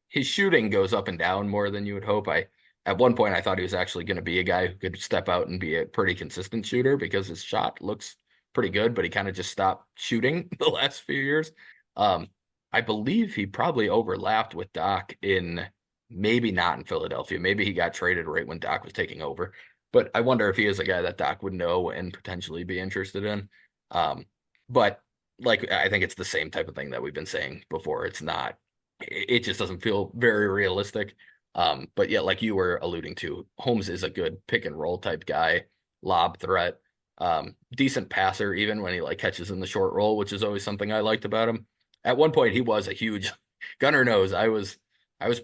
A: His shooting goes up and down more than you would hope. I At one point I thought he was actually going to be a guy who could step out and be a pretty consistent shooter because his shot looks pretty good, but he kind of just stopped shooting the last few years. Um, I believe he probably overlapped with Doc in maybe not in Philadelphia. Maybe he got traded right when Doc was taking over. But I wonder if he is a guy that Doc would know and potentially be interested in. Um, but like I think it's the same type of thing that we've been saying before. It's not. It just doesn't feel very realistic. But yeah, like you were alluding to, Holmes is a good pick and roll type guy, lob threat, decent passer even when he like catches in the short roll, which is always something I liked about him. At one point, he was a huge Gunner knows I was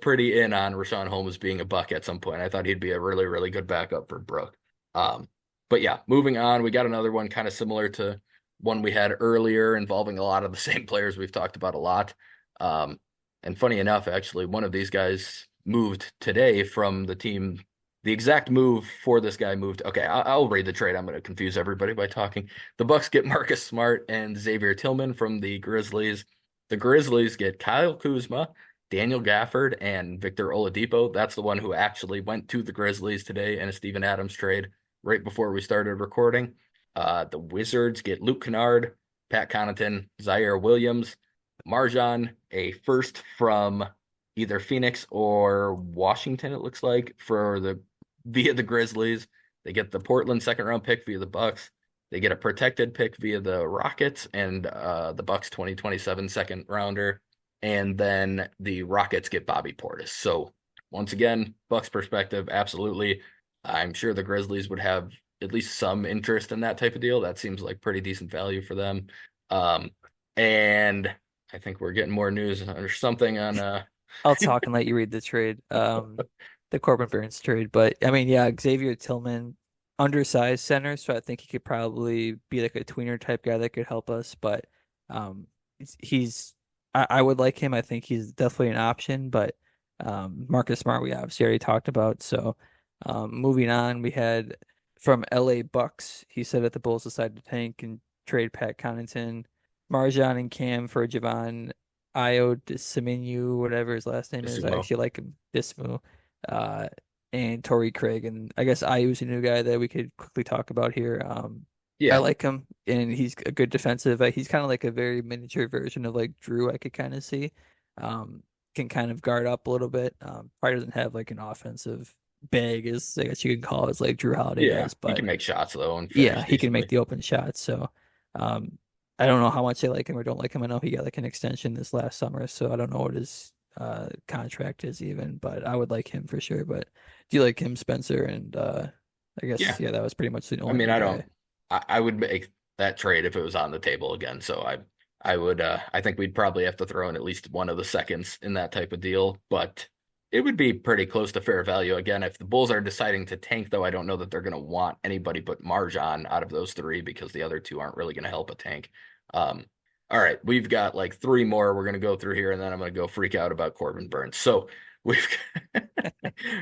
A: pretty in on Rashawn Holmes being a Buck at some point. I thought he'd be a really good backup for Brook. Um, but yeah, moving on, we got another one kind of similar to one we had earlier, involving a lot of the same players we've talked about a lot. Um, and funny enough, actually, one of these guys moved today from the team. The exact move for this guy moved. Okay, I'll read the trade. I'm going to confuse everybody by talking. The Bucks get Marcus Smart and Xavier Tillman from the Grizzlies. The Grizzlies get Kyle Kuzma, Daniel Gafford, and Victor Oladipo. That's the one who actually went to the Grizzlies today in a Steven Adams trade right before we started recording. The Wizards get Luke Kennard, Pat Connaughton, Zaire Williams, Marjan, a first from either Phoenix or Washington, it looks like, for the via the Grizzlies. They get the Portland second round pick via the Bucks. They get a protected pick via the Rockets and the Bucks 2027 second rounder. And then the Rockets get Bobby Portis. So once again, Bucks perspective, absolutely. I'm sure the Grizzlies would have at least some interest in that type of deal. That seems like pretty decent value for them. Um, and I think we're getting more news or something on
B: I'll talk and let you read the trade, the Corbin Burns trade. But I mean, yeah, Xavier Tillman, undersized center, so I think he could probably be like a tweener type guy that could help us. But um, he's I would like him. I think he's definitely an option. But Marcus Smart, we obviously already talked about. So moving on, we had from LA Bucks. He said that the Bulls decided to tank and trade Pat Connaughton, Marjan and Cam for Javon Io Dissiminu, whatever his last name is. I
A: Sumo.
B: actually like him, Dismu, uh, and Torrey Craig. And I guess Io's a new guy that we could quickly talk about here. I
A: Yeah,
B: like him, and he's a good defensive. He's kind of like a very miniature version of like Drew. I could kind of see, can kind of guard up a little bit. Probably doesn't have like an offensive bag, as I guess you can call it, as like Drew Holiday
A: yeah.
B: does,
A: He
B: but
A: can make shots though and
B: yeah,
A: finish
B: he can make
A: decently.
B: the open shots. So, um, I don't know how much I like him or don't like him. I know he got like an extension this last summer, so I don't know what his contract is even, but I would like him for sure. But do you like him, Spencer? And I guess
A: Yeah.
B: yeah, that was pretty much the
A: I
B: only
A: mean,
B: new
A: I don't.
B: guy.
A: I would make that trade if it was on the table again. So I would. I think we'd probably have to throw in at least one of the seconds in that type of deal, but it would be pretty close to fair value again. If the Bulls are deciding to tank, though, I don't know that they're going to want anybody but Marjan out of those three because the other two aren't really going to help a tank. Um, all right, we've got like three more we're going to go through here, and then I'm going to go freak out about Corbin Burns. So we've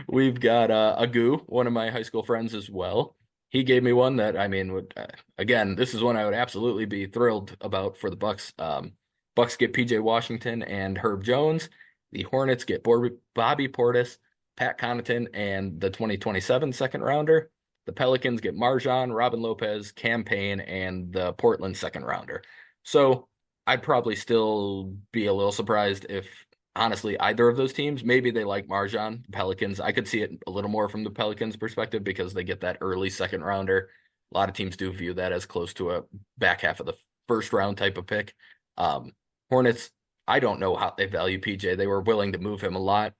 A: we've got Agu, one of my high school friends as well. He gave me one that I mean would again, this is one I would absolutely be thrilled about for the Bucks. Bucks get PJ Washington and Herb Jones. The Hornets get Bobby Portis, Pat Connaughton, and the 2027 second rounder. The Pelicans get Marjan, Robin Lopez, Cam Payne, and the Portland second rounder. So I'd probably still be a little surprised if honestly either of those teams. Maybe they like Marjan, Pelicans. I could see it a little more from the Pelicans perspective because they get that early second rounder. A lot of teams do view that as close to a back half of the first round type of pick. Um, Hornets, I don't know how they value PJ. They were willing to move him a lot.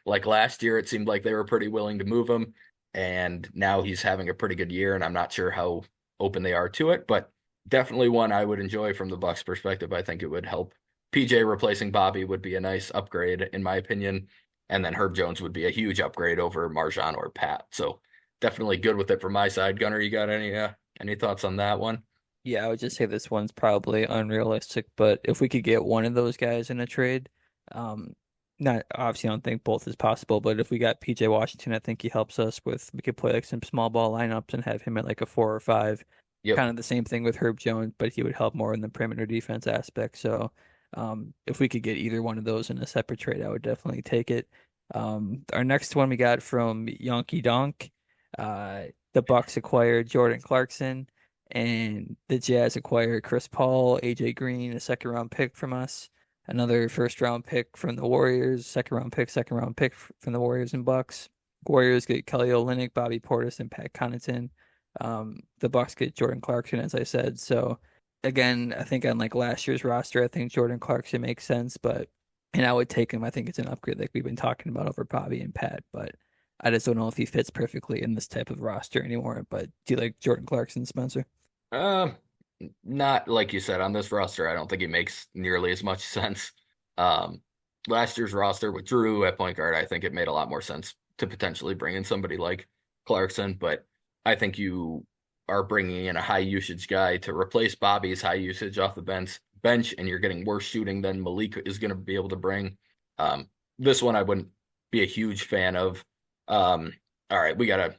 A: Like last year, it seemed like they were pretty willing to move him. And now he's having a pretty good year, and I'm not sure how open they are to it, but definitely one I would enjoy from the Bucks perspective. I think it would help. PJ replacing Bobby would be a nice upgrade, in my opinion. And then Herb Jones would be a huge upgrade over Marjan or Pat. So definitely good with it from my side. Gunner, you got any thoughts on that one?
B: Yeah, I would just say this one's probably unrealistic, but if we could get one of those guys in a trade, um, not obviously I don't think both is possible, but if we got PJ Washington, I think he helps us with we could play like some small ball lineups and have him at like a 4 or 5.
A: Yep.
B: Kind of the same thing with Herb Jones, but he would help more in the perimeter defense aspect. So if we could get either one of those in a separate trade, I would definitely take it. Our next one we got from Yonky Donk. Uh, the Bucks acquired Jordan Clarkson and the Jazz acquired Chris Paul, AJ Green, a second round pick from us, another first round pick from the Warriors, second round pick from the Warriors and Bucks. Warriors get Kelly Olynyk, Bobby Portis, and Pat Connaughton. The Bucks get Jordan Clarkson, as I said. So again, I think on like last year's roster, I think Jordan Clarkson makes sense, but and I would take him. I think it's an upgrade like we've been talking about over Bobby and Pat, but I just don't know if he fits perfectly in this type of roster anymore. But do you like Jordan Clarkson, Spencer?
A: Um, Not like you said on this roster. I don't think it makes nearly as much sense. Um, Last year's roster with Drew at point guard, I think it made a lot more sense to potentially bring in somebody like Clarkson. But I think you are bringing in a high usage guy to replace Bobby's high usage off the bench, and you're getting worse shooting than Malik is going to be able to bring. This one I wouldn't be a huge fan of. All right, we gotta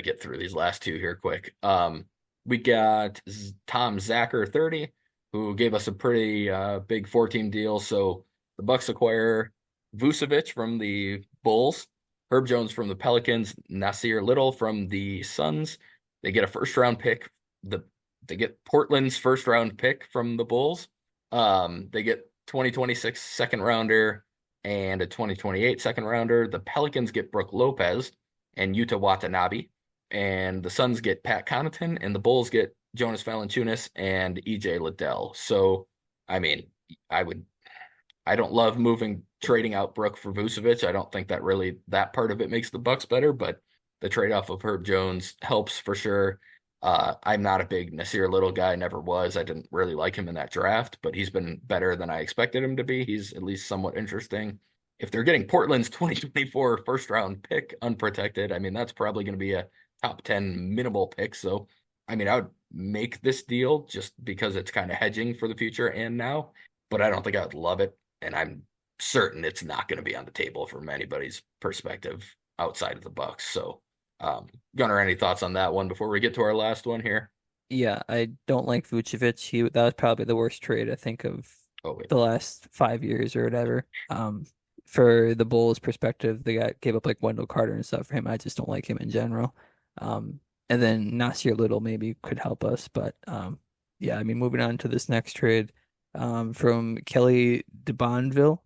A: get through these last two here quick. We got Tom Zacher 30, who gave us a pretty big 4-team deal. So the Bucks acquire Vucevic from the Bulls, Herb Jones from the Pelicans, Nasir Little from the Suns. They get a first round pick. The they get Portland's first round pick from the Bulls. They get 2026 second rounder and a 2028 second rounder. The Pelicans get Brooke Lopez and Yuta Watanabe, and the Suns get Pat Connaughton, and the Bulls get Jonas Valanciunas and EJ Liddell. So, I mean, I would I don't love trading out Brook for Vucevic. I don't think that part of it makes the Bucks better, but the trade off of Herb Jones helps for sure. I'm not a big Nasir Little guy, never was. I didn't really like him in that draft, but he's been better than I expected him to be. He's at least somewhat interesting. If they're getting Portland's 2024 first round pick unprotected, I mean, that's probably going to be a top 10 minimal pick. So, I mean, I would make this deal just because it's kind of hedging for the future and now, but I don't think I would love it. And I'm certain it's not going to be on the table from anybody's perspective outside of the Bucks. So, Gunnar, any thoughts on that one before we get to our last one here?
B: Yeah, I don't like Vucevic. That was probably the worst trade I think of
A: Oh, wait.
B: the last 5 years or whatever. For the Bulls' perspective, they gave up like Wendell Carter and stuff for him. I just don't like him in general. And then Nasir Little maybe could help us, but yeah, I mean, moving on to this next trade, from Kelly DeBonville.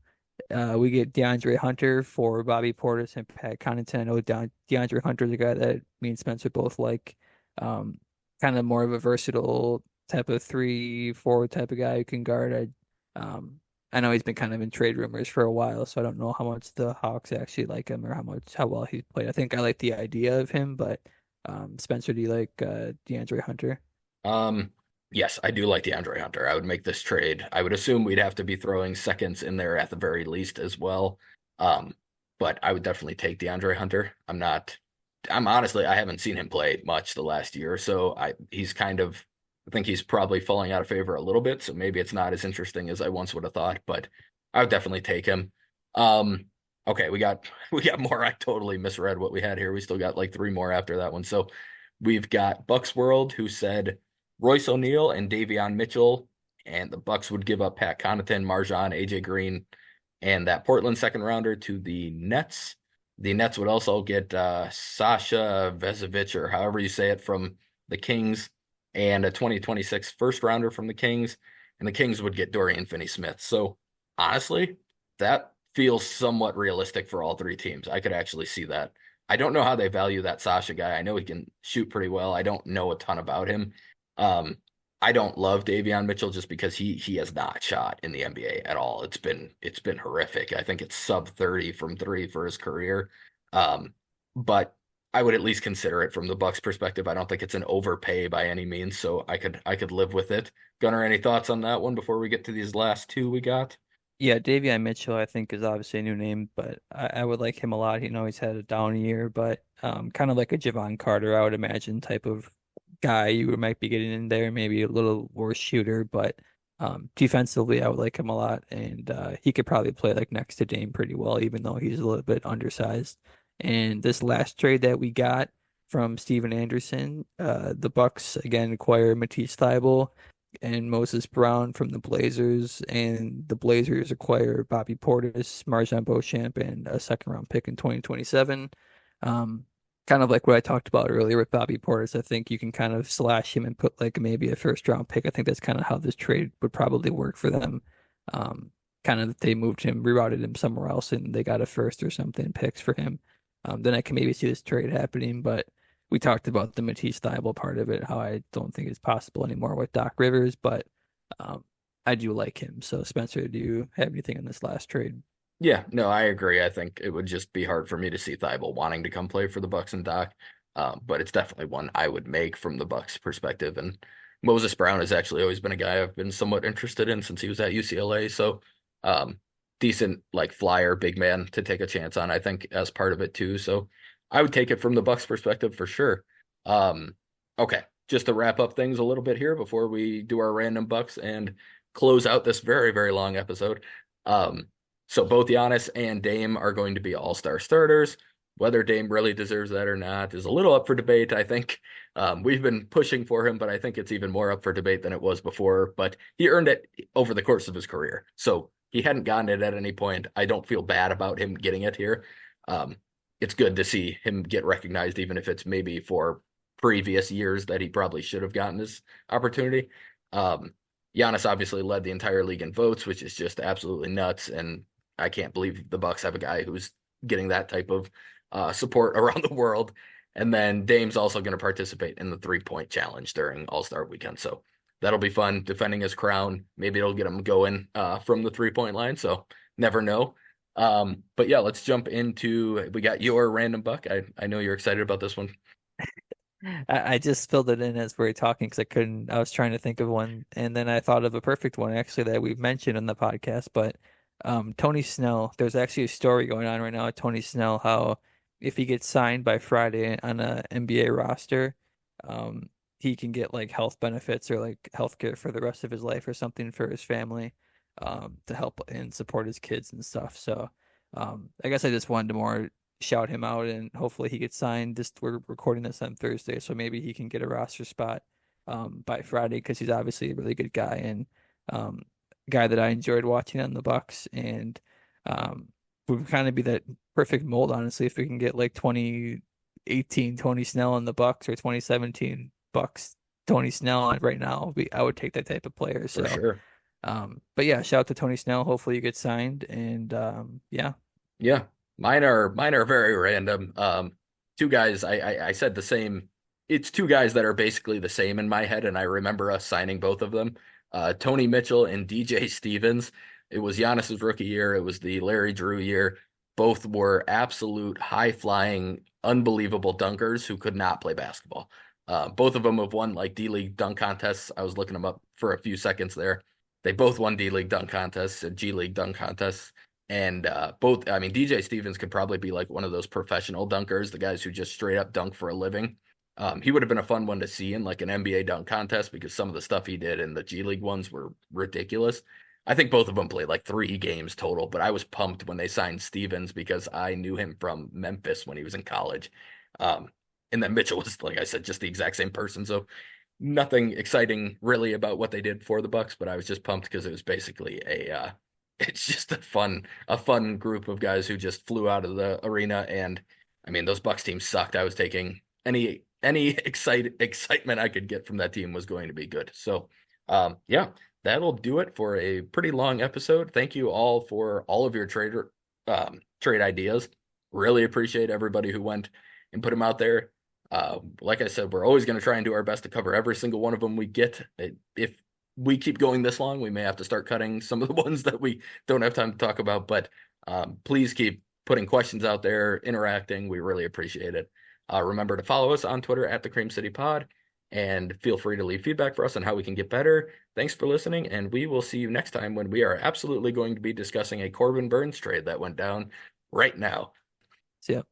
B: We get DeAndre Hunter for Bobby Portis and Pat Connaughton. I know DeAndre Hunter is a guy that me and Spencer both like. Um, Kind of more of a versatile type of 3 forward type of guy who can guard. I know he's been kind of in trade rumors for a while, so I don't know how much the Hawks actually like him or how well he's played. I think I like the idea of him, but Spencer, do you like DeAndre Hunter?
A: Um, yes, I do like DeAndre Hunter. I would make this trade. I would assume we'd have to be throwing seconds in there at the very least as well. Um, but I would definitely take DeAndre Hunter. I'm honestly, I haven't seen him play much the last year or so. I think he's probably falling out of favor a little bit. So maybe it's not as interesting as I once would have thought, but I would definitely take him. Um, okay, we got more. I totally misread what we had here. We still got like three more after that one. So we've got Bucks World, who said Royce O'Neal and Davion Mitchell, and the Bucks would give up Pat Connaughton, Marjan, AJ Green, and that Portland second rounder to the Nets. The Nets would also get Sasha Vezovic, or however you say it, from the Kings, and a 2026 first rounder from the Kings, and the Kings would get Dorian Finney-Smith. So honestly, that feels somewhat realistic for all three teams. I could actually see that. I don't know how they value that Sasha guy. I know he can shoot pretty well. I don't know a ton about him. Um, I don't love Davion Mitchell just because he has not shot in the NBA at all. It's been horrific. I think it's sub 30 from three for his career. Um, but I would at least consider it from the Bucks perspective. I don't think it's an overpay by any means, so I could live with it. Gunnar, any thoughts on that one before we get to these last two we got?
B: Yeah, Davion Mitchell, I think, is obviously a new name, but I would like him a lot. You know, he's had a down year, but kind of like a Javon Carter, I would imagine, type of guy you might be getting in there, maybe a little worse shooter, but defensively, I would like him a lot, and he could probably play like next to Dame pretty well, even though he's a little bit undersized. And this last trade that we got from Steven Anderson, the Bucks again acquire Matisse Thybulle and Moses Brown from the Blazers, and the Blazers acquire Bobby Portis, Marjan Beauchamp, and a second round pick in 2027. Um, Kind of like what I talked about earlier with Bobby Portis. I think you can kind of slash him and put like maybe a first round pick. I think that's kind of how this trade would probably work for them. Um, Kind of they moved him, rerouted him somewhere else, and they got a first or something picks for him. Then I can maybe see this trade happening, but we talked about the Matisse Thybulle part of it, how I don't think it's possible anymore with Doc Rivers, but um, I do like him. So, Spencer, do you have anything on this last trade?
A: Yeah, no, I agree. I think it would just be hard for me to see Thibault wanting to come play for the Bucks and Doc. But it's definitely one I would make from the Bucks perspective. And Moses Brown has actually always been a guy I've been somewhat interested in since he was at UCLA. So um, decent like flyer, big man to take a chance on, I think, as part of it too. So I would take it from the Bucks perspective for sure. Um, okay, just to wrap up things a little bit here before we do our random Bucks and close out this very, very long episode. So both Giannis and Dame are going to be all-star starters. Whether Dame really deserves that or not is a little up for debate. I think we've been pushing for him, but I think it's even more up for debate than it was before. But he earned it over the course of his career. So he hadn't gotten it at any point. I don't feel bad about him getting it here. Um, it's good to see him get recognized, even if it's maybe for previous years that he probably should have gotten this opportunity. Um, Giannis obviously led the entire league in votes, which is just absolutely nuts. And I can't believe the Bucks have a guy who's getting that type of support around the world. And then Dame's also going to participate in the 3-point challenge during All-Star weekend. So that'll be fun, defending his crown. Maybe it'll get him going from the 3-point line. So never know. But yeah, let's jump into, we got your random buck. I know you're excited about this one.
B: I just filled it in as we were talking because I was trying to think of one, and then I thought of a perfect one actually that we've mentioned in the podcast. But Tony Snell, there's actually a story going on right now with Tony Snell, how if he gets signed by Friday on a NBA roster, um, he can get like health benefits or like health care for the rest of his life or something for his family, to help and support his kids and stuff. So I guess I just wanted to more shout him out, and hopefully he gets signed. Just we're recording this on Thursday, so maybe he can get a roster spot by Friday because he's obviously a really good guy and um, guy that I enjoyed watching on the Bucks, and would kind of be that perfect mold, honestly, if we can get like 2018 Tony Snell on the Bucks or 2017 Bucks Tony Snell right now. I would take that type of player.
A: For
B: So,
A: sure.
B: but yeah, shout out to Tony Snell. Hopefully you get signed, and yeah.
A: Yeah, mine are very random. Two guys. I said the same. It's two guys that are basically the same in my head, and I remember us signing both of them. Tony Mitchell and DJ Stevens. It was Giannis's rookie year. It was the Larry Drew year. Both were absolute high flying, unbelievable dunkers who could not play basketball. Both of them have won like D League dunk contests. I was looking them up for a few seconds there. They both won D League dunk contests and G League dunk contests. And both, I mean, DJ Stevens could probably be like one of those professional dunkers, the guys who just straight up dunk for a living. He would have been a fun one to see in like an NBA dunk contest because some of the stuff he did in the G League ones were ridiculous. I think both of them played like 3 games total, but I was pumped when they signed Stevens because I knew him from Memphis when he was in college. Um, and then Mitchell was, like I said, just the exact same person. So nothing exciting really about what they did for the Bucks, but I was just pumped because it was basically it's just a fun group of guys who just flew out of the arena. And I mean, those Bucks teams sucked. I was taking any excitement I could get from that team was going to be good. So yeah, that'll do it for a pretty long episode. Thank you all for all of your trade ideas. Really appreciate everybody who went and put them out there. Like I said, we're always going to try and do our best to cover every single one of them we get. If we keep going this long, we may have to start cutting some of the ones that we don't have time to talk about. But please keep putting questions out there, interacting. We really appreciate it. Remember to follow us on Twitter at the Cream City Pod, and feel free to leave feedback for us on how we can get better. Thanks for listening, and we will see you next time when we are absolutely going to be discussing a Corbin Burns trade that went down right now.
B: So, yeah.